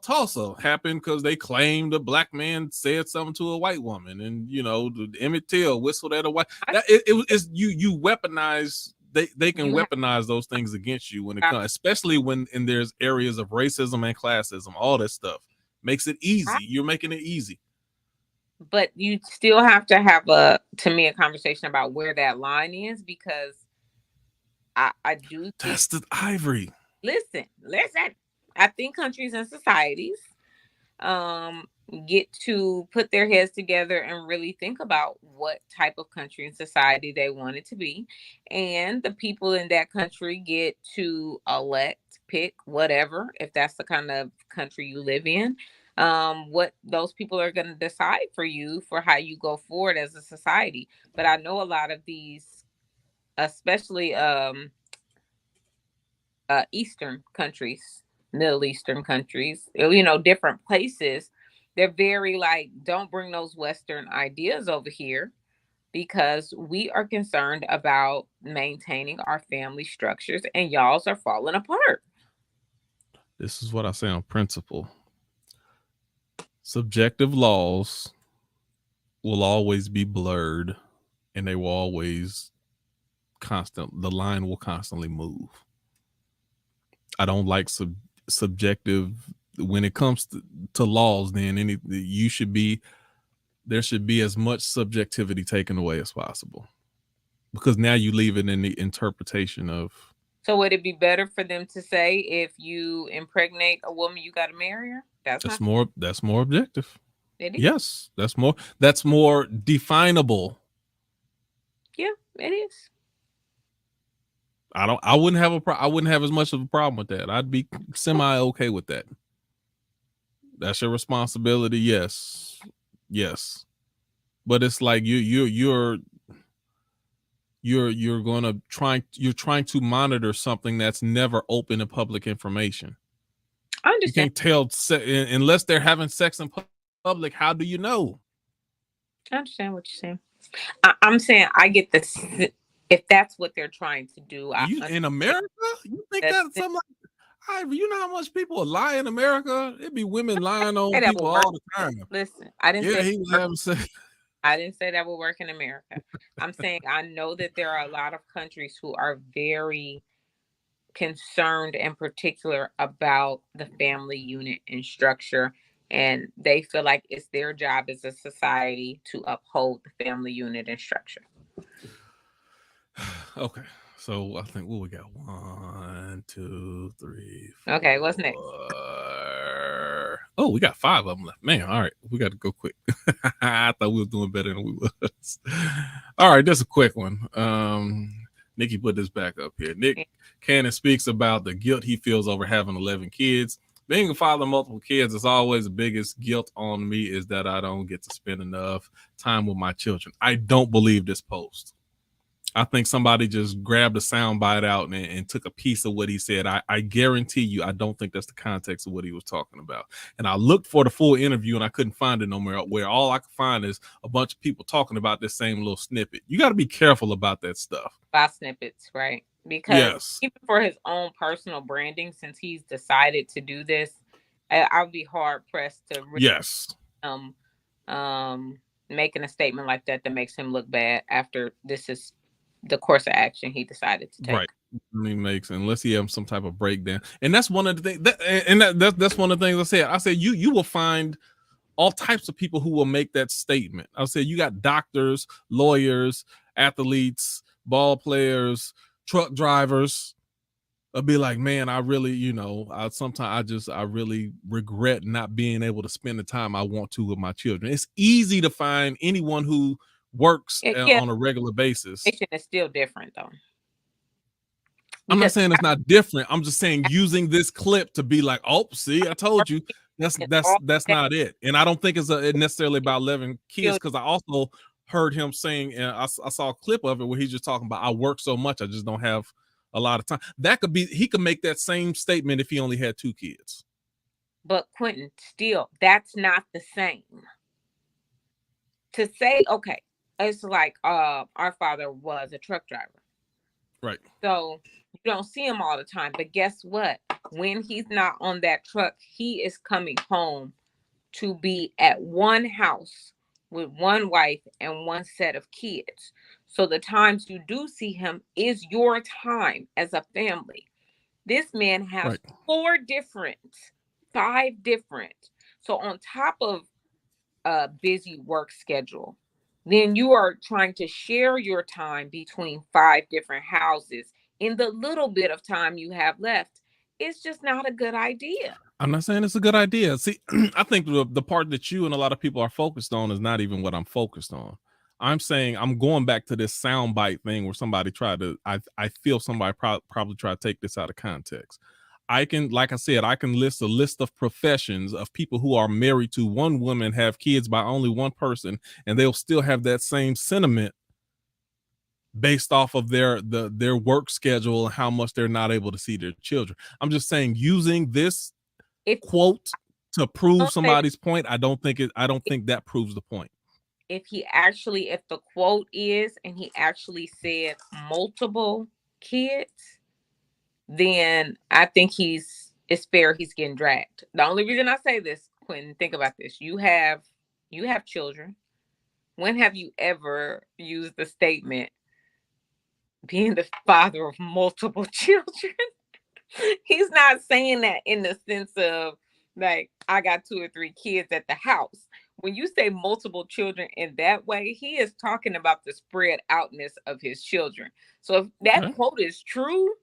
Tulsa happened because they claimed a black man said something to a white woman, and Emmett Till whistled at a white. You weaponize. They can weaponize those things against you when it comes, especially when there's areas of racism and classism. All that stuff makes it easy. You're making it easy. But you still have to have a conversation about where that line is, because I do think, that's the ivory. Listen. I think countries and societies get to put their heads together and really think about what type of country and society they want it to be. And the people in that country get to pick whatever, if that's the kind of country you live in, what those people are going to decide for you for how you go forward as a society. But I know a lot of these, especially Eastern countries, Middle Eastern countries, different places, they're very like, don't bring those Western ideas over here, because we are concerned about maintaining our family structures, and y'all's are falling apart. This is what I say on principle. Subjective laws will always be blurred, and they will always the line will constantly move. I don't like subjective when it comes to laws. Then there should be as much subjectivity taken away as possible, because now you leave it in the interpretation of. So would it be better for them to say, if you impregnate a woman, you got to marry her? That's more objective. It is. Yes, that's more definable. Yeah, it is. I wouldn't have as much of a problem with that. I'd be semi okay with that. That's your responsibility. Yes. But it's like you're trying to monitor something that's never open to public information. I understand. You can't tell unless they're having sex in public. How do you know? I understand what you're saying. I'm saying I get this. If that's what they're trying to do, in America, you think that's something like, you know how much people lie in America? It'd be women lying on people all the time. Listen, I didn't say he was having sex. I didn't say that would work in America. I'm saying I know that there are a lot of countries who are very concerned and particular about the family unit and structure, and they feel like it's their job as a society to uphold the family unit and structure. Okay, so I think we got 1, 2, 3, 4. Okay, what's next? Oh, we got 5 of them left. Man, all right, we got to go quick. I thought we were doing better than we was. All right, this is a quick one. Nikki put this back up here. Nick Cannon speaks about the guilt he feels over having 11 kids. Being a father of multiple kids is always the biggest guilt on me, is that I don't get to spend enough time with my children. I don't believe this post. I think somebody just grabbed a sound bite out and took a piece of what he said. I guarantee you, I don't think that's the context of what he was talking about. And I looked for the full interview and I couldn't find it nowhere, where all I could find is a bunch of people talking about this same little snippet. You got to be careful about that stuff. About snippets, right? Because even for his own personal branding, since he's decided to do this, I would be hard pressed to making a statement like that makes him look bad after this is the course of action he decided to take. Right. He makes, unless he has some type of breakdown. And that's one of the things that's one of the things I said. I said you will find all types of people who will make that statement. I said you got doctors, lawyers, athletes, ball players, truck drivers. I'll be like, man, I really, sometimes I really regret not being able to spend the time I want to with my children. It's easy to find anyone who works on a regular basis. It's still different though. I'm not saying it's not different. I'm just saying using this clip to be like, oh, see, I told you. That's not it. And I don't think it's necessarily about 11 kids, because I also heard him saying, and I saw a clip of it where he's just talking about, I work so much, I just don't have a lot of time. That could be, he could make that same statement if he only had 2 kids. But Quentin, still, that's not the same. To say, okay, it's like our father was a truck driver. Right. So you don't see him all the time. But guess what? When he's not on that truck, he is coming home to be at one house with one wife and one set of kids. So the times you do see him is your time as a family. This man has 5 different. So on top of a busy work schedule, then you are trying to share your time between 5 different houses in the little bit of time you have left. It's just not a good idea. I'm not saying it's a good idea. See, I think the part that you and a lot of people are focused on is not even what I'm focused on. I'm saying I'm going back to this soundbite thing where somebody tried to, I feel somebody probably tried to take this out of context. I can, like I said, I can list a list of professions of people who are married to one woman, have kids by only one person, and they'll still have that same sentiment based off of their work schedule and how much they're not able to see their children. I'm just saying, using this quote to prove somebody's point, I don't think that proves the point. If the quote is, and he actually said multiple kids, then I think it's fair he's getting dragged. The only reason I say this, Quentin, think about this. You have children. When have you ever used the statement, being the father of multiple children? He's not saying that in the sense of like, I got 2 or 3 kids at the house. When you say multiple children in that way, he is talking about the spread outness of his children. So if that quote is true,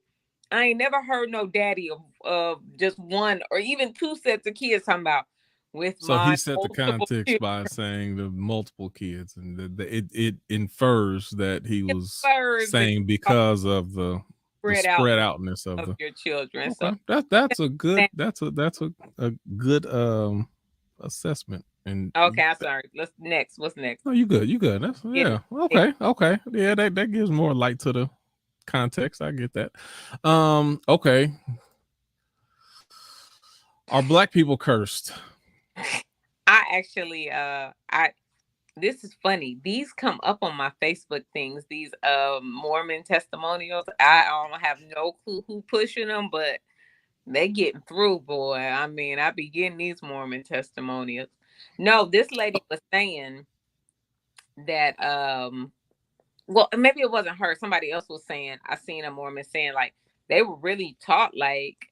I ain't never heard no daddy of just 1 or even 2 sets of kids talking about with so he set the context children by saying the multiple kids, and it infers that he was saying because of the spread outness of your children. Okay. So that's a good assessment. And okay, I'm sorry. What's next? Oh, you good. That's okay. Yeah, that gives more light to the context. I get that. Okay. Are Black people cursed? I actually this is funny. These come up on my Facebook things, these Mormon testimonials. I don't have no clue who pushing them, but they getting through, boy. I mean, I be getting these Mormon testimonials. No, this lady was saying that well, maybe it wasn't her. Somebody else was saying, I seen a Mormon saying like they were really taught like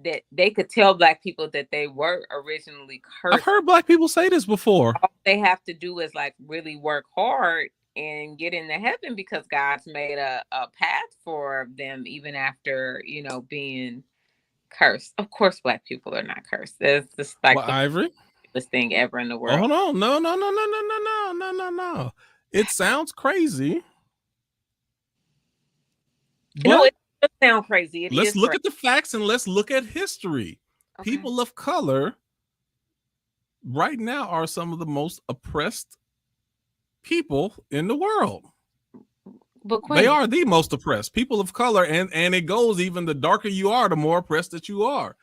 that they could tell Black people that they were originally cursed. I've heard Black people say this before. All they have to do is like really work hard and get into heaven, because God's made a path for them even after, being cursed. Of course, Black people are not cursed. It's just like Ivory, this thing ever in the world. Oh no. It sounds crazy. It does sound crazy. Let's look at the facts and let's look at history. Okay. People of color right now are some of the most oppressed people in the world. But They Quentin, are the most oppressed. People of color, and it goes even the darker you are, the more oppressed that you are.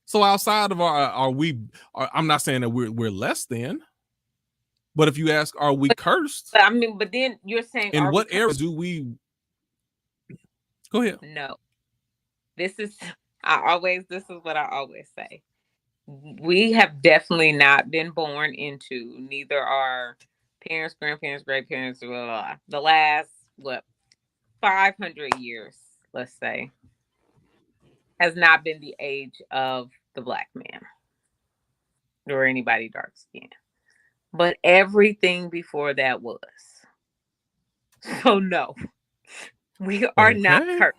So outside of I'm not saying that we're less than, but if you ask, are we cursed? but I mean, but then you're saying, In are what we areas do we? Go ahead. No. This is this is what I always say. We have definitely not been born into, neither our parents, grandparents, great parents, blah, blah, blah, the last 500 years, let's say, has not been the age of the Black man or anybody dark skinned. But everything before that was. So no, we are not Okay. cursed.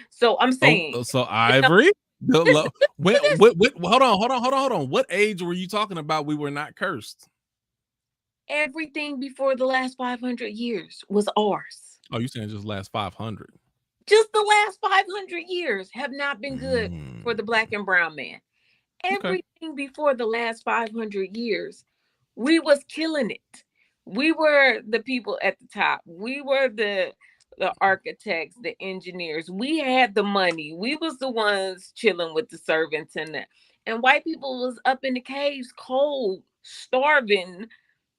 So I'm saying, so Ivory, hold on. What age were you talking about? We were not cursed. everything before the last 500 years was ours. Oh, you saying just last 500? Just the last 500 years have not been good for the Black and brown man. Okay. Everything before the last 500 years, we was killing it. We were the people at the top. We were the architects, the engineers. We had the money. We was the ones chilling with the servants and white people was up in the caves, cold, starving,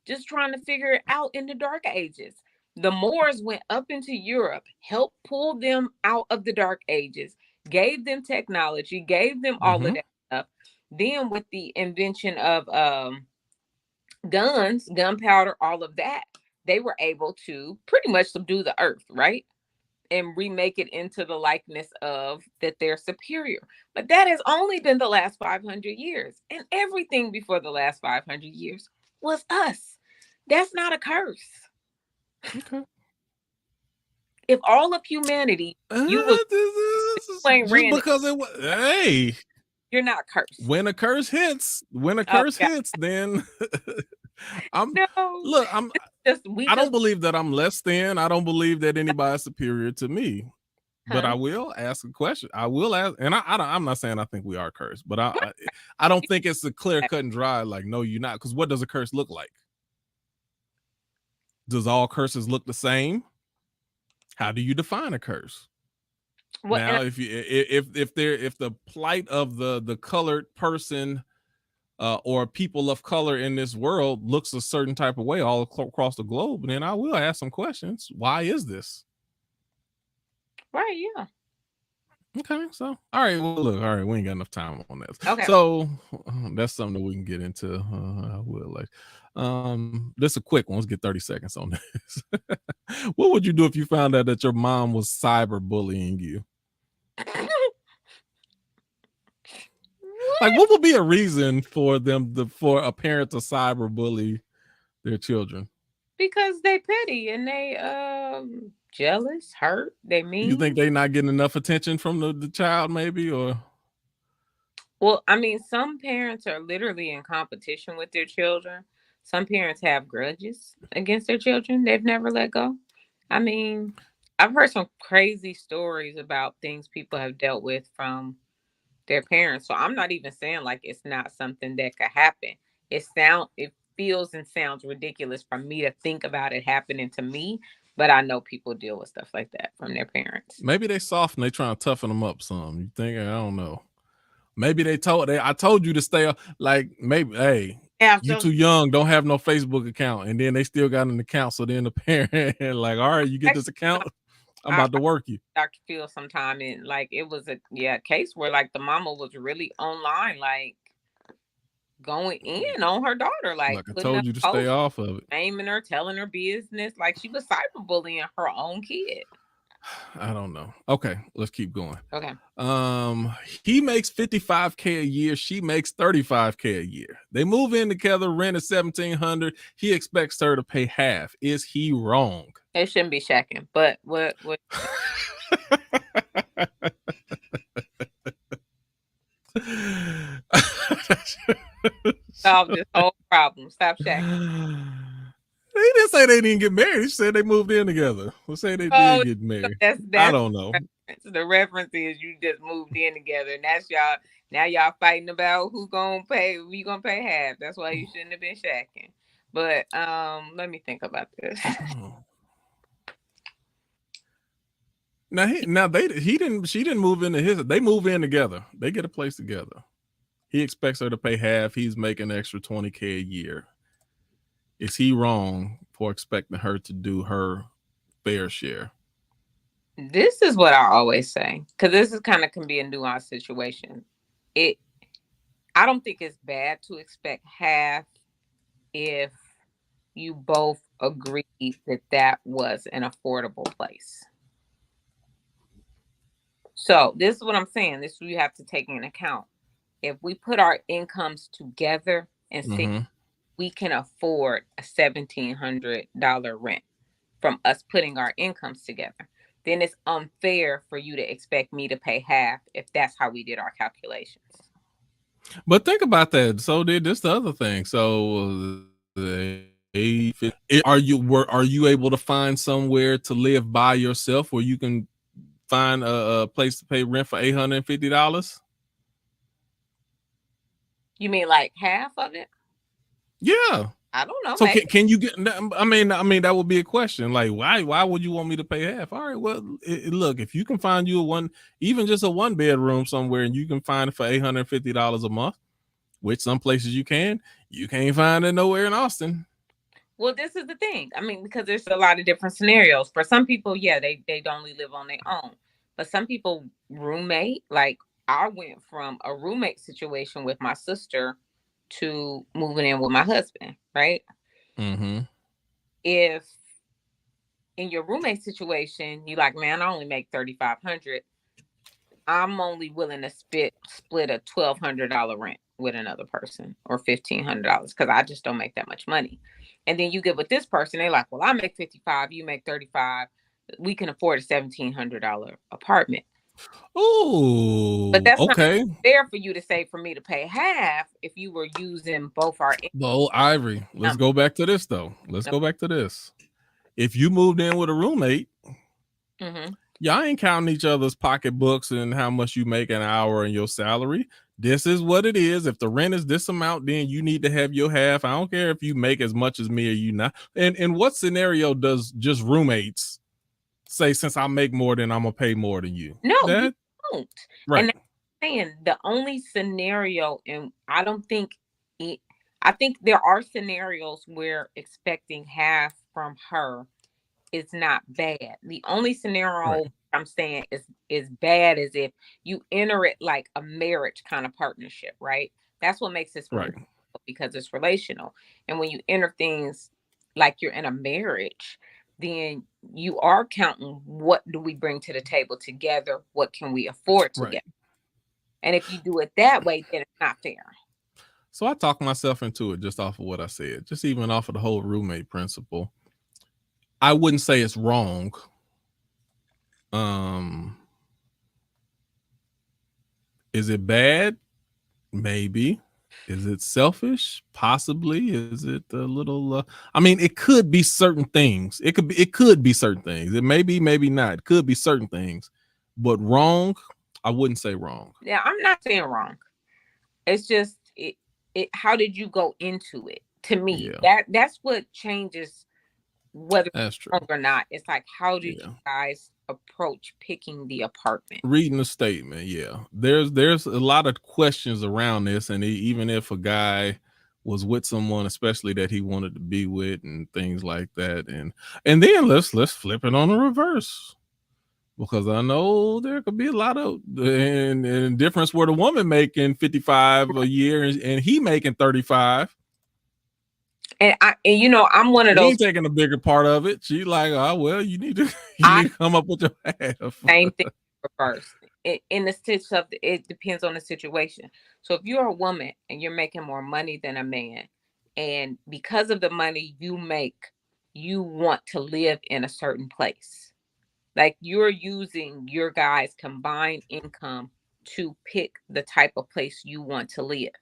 just trying to figure it out in the dark ages. The Moors went up into Europe, helped pull them out of the dark ages, gave them technology, gave them all of that stuff. Then with the invention of guns, gunpowder, all of that, they were able to pretty much subdue the earth, right? And remake it into the likeness of that they're superior. But that has only been the last 500 years. And everything before the last 500 years was us. That's not a curse. Okay. If all of humanity, you was just because it was, hey, you're not cursed. When a curse hits, then I don't believe that I'm less than. I don't believe that anybody's superior to me. But I will ask a question. I will ask, and I'm not saying I think we are cursed, but I don't think it's a clear cut and dry. Like, no, you're not. Because what does a curse look like? Does all curses look the same? How do you define a curse? Well, now, if the plight of the colored person or people of color in this world looks a certain type of way all across the globe, then I will ask some questions. Why is this? Right, yeah. Okay, so all right, well, look, all right, we ain't got enough time on this. Okay, so that's something that we can get into. I will this is a quick one. Let's get 30 seconds on this. What would you do if you found out that your mom was cyberbullying you? Like, what would be a reason for for a parent to cyberbully their children? Because they petty and they jealous, hurt, they mean. You think they not getting enough attention from the child, maybe, or? Well, I mean, some parents are literally in competition with their children. Some parents have grudges against their children. They've never let go. I mean, I've heard some crazy stories about things people have dealt with from their parents. So I'm not even saying like it's not something that could happen. It feels and sounds ridiculous for me to think about it happening to me, but I know people deal with stuff like that from their parents. Maybe they soft and they trying to toughen them up some. You think? I don't know. Maybe I told you to stay like, maybe, hey, you too young, don't have no Facebook account, and then they still got an account. So then the parent like, all right, you get this account, I'm about to work you. Dr. Phil sometime, and like it was a case where like the mama was really online, like going in on her daughter, like I told you to stay off of it, naming her, telling her business, like she was cyberbullying her own kid. I don't know. Okay, let's keep going. Okay. He makes $55K a year. She makes $35K a year. They move in together. Rent is $1,700. He expects her to pay half. Is he wrong? It shouldn't be shacking, but what? Solve this whole problem. Stop shacking. He didn't say they didn't get married. He said they moved in together. We'll say they did get married. That's I don't know. The reference is you just moved in together, and that's y'all. Now y'all fighting about who gonna pay. We gonna pay half. That's why you shouldn't have been shacking. But let me think about this. She didn't move into his. They move in together. They get a place together. He expects her to pay half. He's making an extra $20K a year. Is he wrong for expecting her to do her fair share? This is what I always say, because this is kind of can be a nuanced situation. I don't think it's bad to expect half if you both agree that was an affordable place. So this is what I'm saying. This you have to take into account. If we put our incomes together and see we can afford a $1,700 rent from us putting our incomes together, then it's unfair for you to expect me to pay half if that's how we did our calculations. But think about that. So this the other thing. So are you able to find somewhere to live by yourself where you can find a place to pay rent for $850? You mean like half of it? Yeah. I don't know. So can you get? I mean, that would be a question. Like, why would you want me to pay half? All right, well, look, if you can find you even just a 1-bedroom somewhere, and you can find it for $850 a month, which some places you can't find it nowhere in Austin. Well, this is the thing. I mean, because there's a lot of different scenarios. For some people, yeah, they only live on their own, but some people roommate. Like I went from a roommate situation with my sister to moving in with my husband, right? If in your roommate situation, you like, man, I only make $3,500. I'm only willing to split a $1,200 rent with another person or $1,500 because I just don't make that much money. And then you get with this person, they're like, well, I make 55, you make 35. We can afford a $1,700 apartment. Oh, but that's okay. Not fair for you to say for me to pay half if you were using both our. Well, Ivory, let's go back to this though. Let's go back to this. If you moved in with a roommate, y'all ain't counting each other's pocketbooks and how much you make an hour and your salary. This is what it is. If the rent is this amount, then you need to have your half. I don't care if you make as much as me or you not. And in what scenario does just roommates say, since I make more, then I'm gonna pay more than you? No, you don't. Right. And I'm saying the only scenario, and I don't think I think there are scenarios where expecting half from her is not bad. The only scenario I'm saying is bad is if you enter it like a marriage kind of partnership, right? That's what makes this because it's relational. And when you enter things like you're in a marriage, then you are counting what do we bring to the table together? What can we afford together? And if you do it that way, then it's not fair. So I talked myself into it just off of what I said, just even off of the whole roommate principle. I wouldn't say it's wrong. Is it bad? Maybe. Is it selfish? Possibly. Is it a little? I mean, it could be certain things. It could be certain things. It may be, maybe not. It could be certain things, but wrong. I wouldn't say wrong. Yeah, I'm not saying wrong. It's just it. How did you go into it? To me, that's what changes whether it's wrong or not. It's like, how did you guys approach picking the apartment? Reading the statement, there's a lot of questions around this, and even if a guy was with someone, especially that he wanted to be with, and things like that, and then let's flip it on the reverse, because I know there could be a lot of and difference where the woman making 55 a year and he making 35. And I'm one of those. Ain't taking a bigger part of it. She like, oh well, you need to come up with your half. Same thing reverse. In the sense of it depends on the situation. So if you're a woman and you're making more money than a man, and because of the money you make, you want to live in a certain place. Like you're using your guys' combined income to pick the type of place you want to live.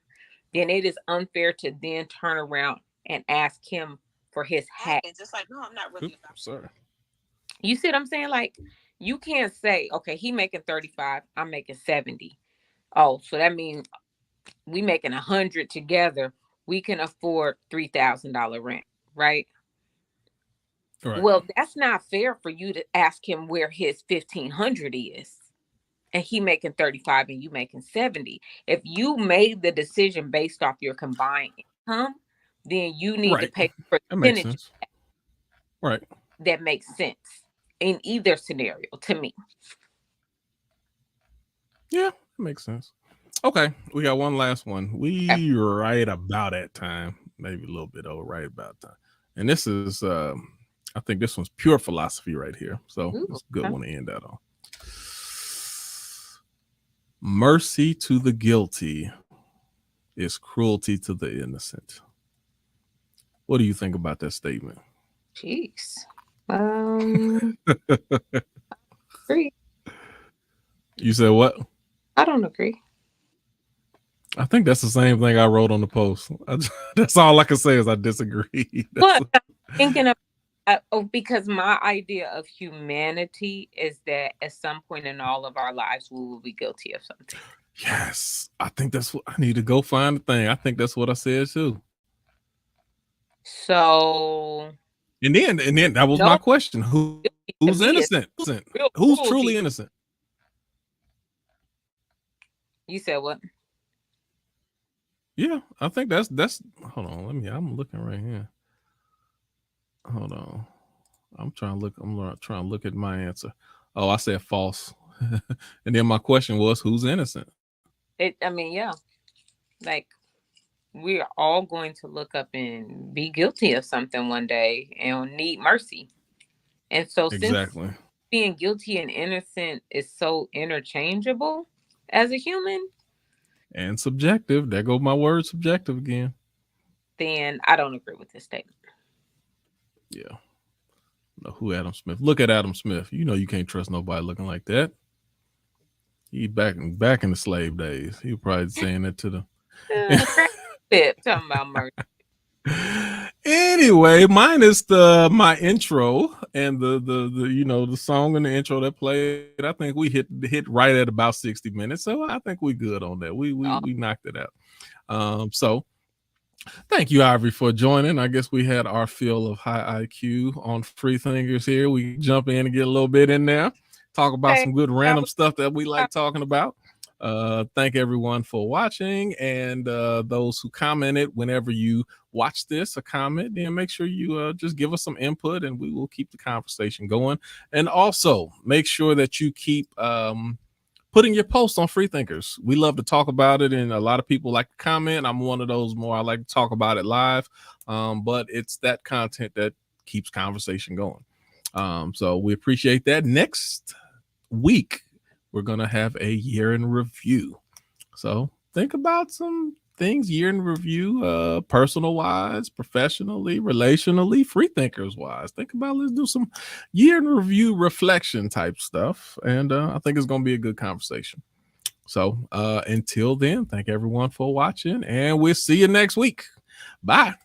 Then it is unfair to then turn around and ask him for his half. It's just like, no, I'm not really. Sorry. You see what I'm saying? Like, you can't say, okay, he making 35, I'm making 70. Oh, so that means we making 100 together. We can afford $3,000 rent, right? Right. Well, that's not fair for you to ask him where his 1,500 is, and he making 35 and you making 70. If you made the decision based off your combined income, then you need to Right. pay That makes percentage sense. Right. that makes sense in either scenario to me. Yeah, that makes sense. Okay, we got one last one. We right about that time, maybe a little bit over, right about time. And this is, I think this one's pure philosophy right here. So it's a good one to end that on. Mercy to the guilty is cruelty to the innocent. What do you think about that statement? Jeez. Agree. You said what? I don't agree. I think that's the same thing I wrote on the post. That's all I can say is I disagree. But I'm thinking of, because my idea of humanity is that at some point in all of our lives, we will be guilty of something. Yes, I think that's what I need to go find the thing. I think that's what I said too. So, and then that was my question: who's innocent? Who's truly innocent? You said what? Yeah, I think that's. Hold on, I'm looking right here. Hold on, I'm trying to look at my answer. Oh, I said false, and then my question was, who's innocent? Yeah, like we are all going to look up and be guilty of something one day and need mercy. And so, exactly, since being guilty and innocent is so interchangeable as a human and subjective, there go my word subjective again, then I don't agree with this statement. Yeah. No, who Adam Smith? Look at Adam Smith. You know you can't trust nobody looking like that. He back in the slave days. He was probably saying that to them. Talking about mercy. Anyway, mine is my intro and the song and the intro that played. I think we hit right at about 60 minutes. So I think we good on that. We knocked it out. So thank you, Ivory, for joining. I guess we had our fill of high IQ on Free Thinkers here. We jump in and get a little bit in there, talk about some good random stuff that we like talking about. Thank everyone for watching, and those who commented. Whenever you watch this, a comment, then make sure you just give us some input, and we will keep the conversation going. And also make sure that you keep putting your posts on Free Thinkers. We love to talk about it, and a lot of people like to comment. I'm one of those more. I like to talk about it live, but it's that content that keeps conversation going. So we appreciate that. Next week, we're going to have a year in review. So think about some things, year in review, personal wise, professionally, relationally, Free Thinkers wise. Think about, let's do some year in review reflection type stuff. And I think it's going to be a good conversation. So until then, thank everyone for watching, and we'll see you next week. Bye.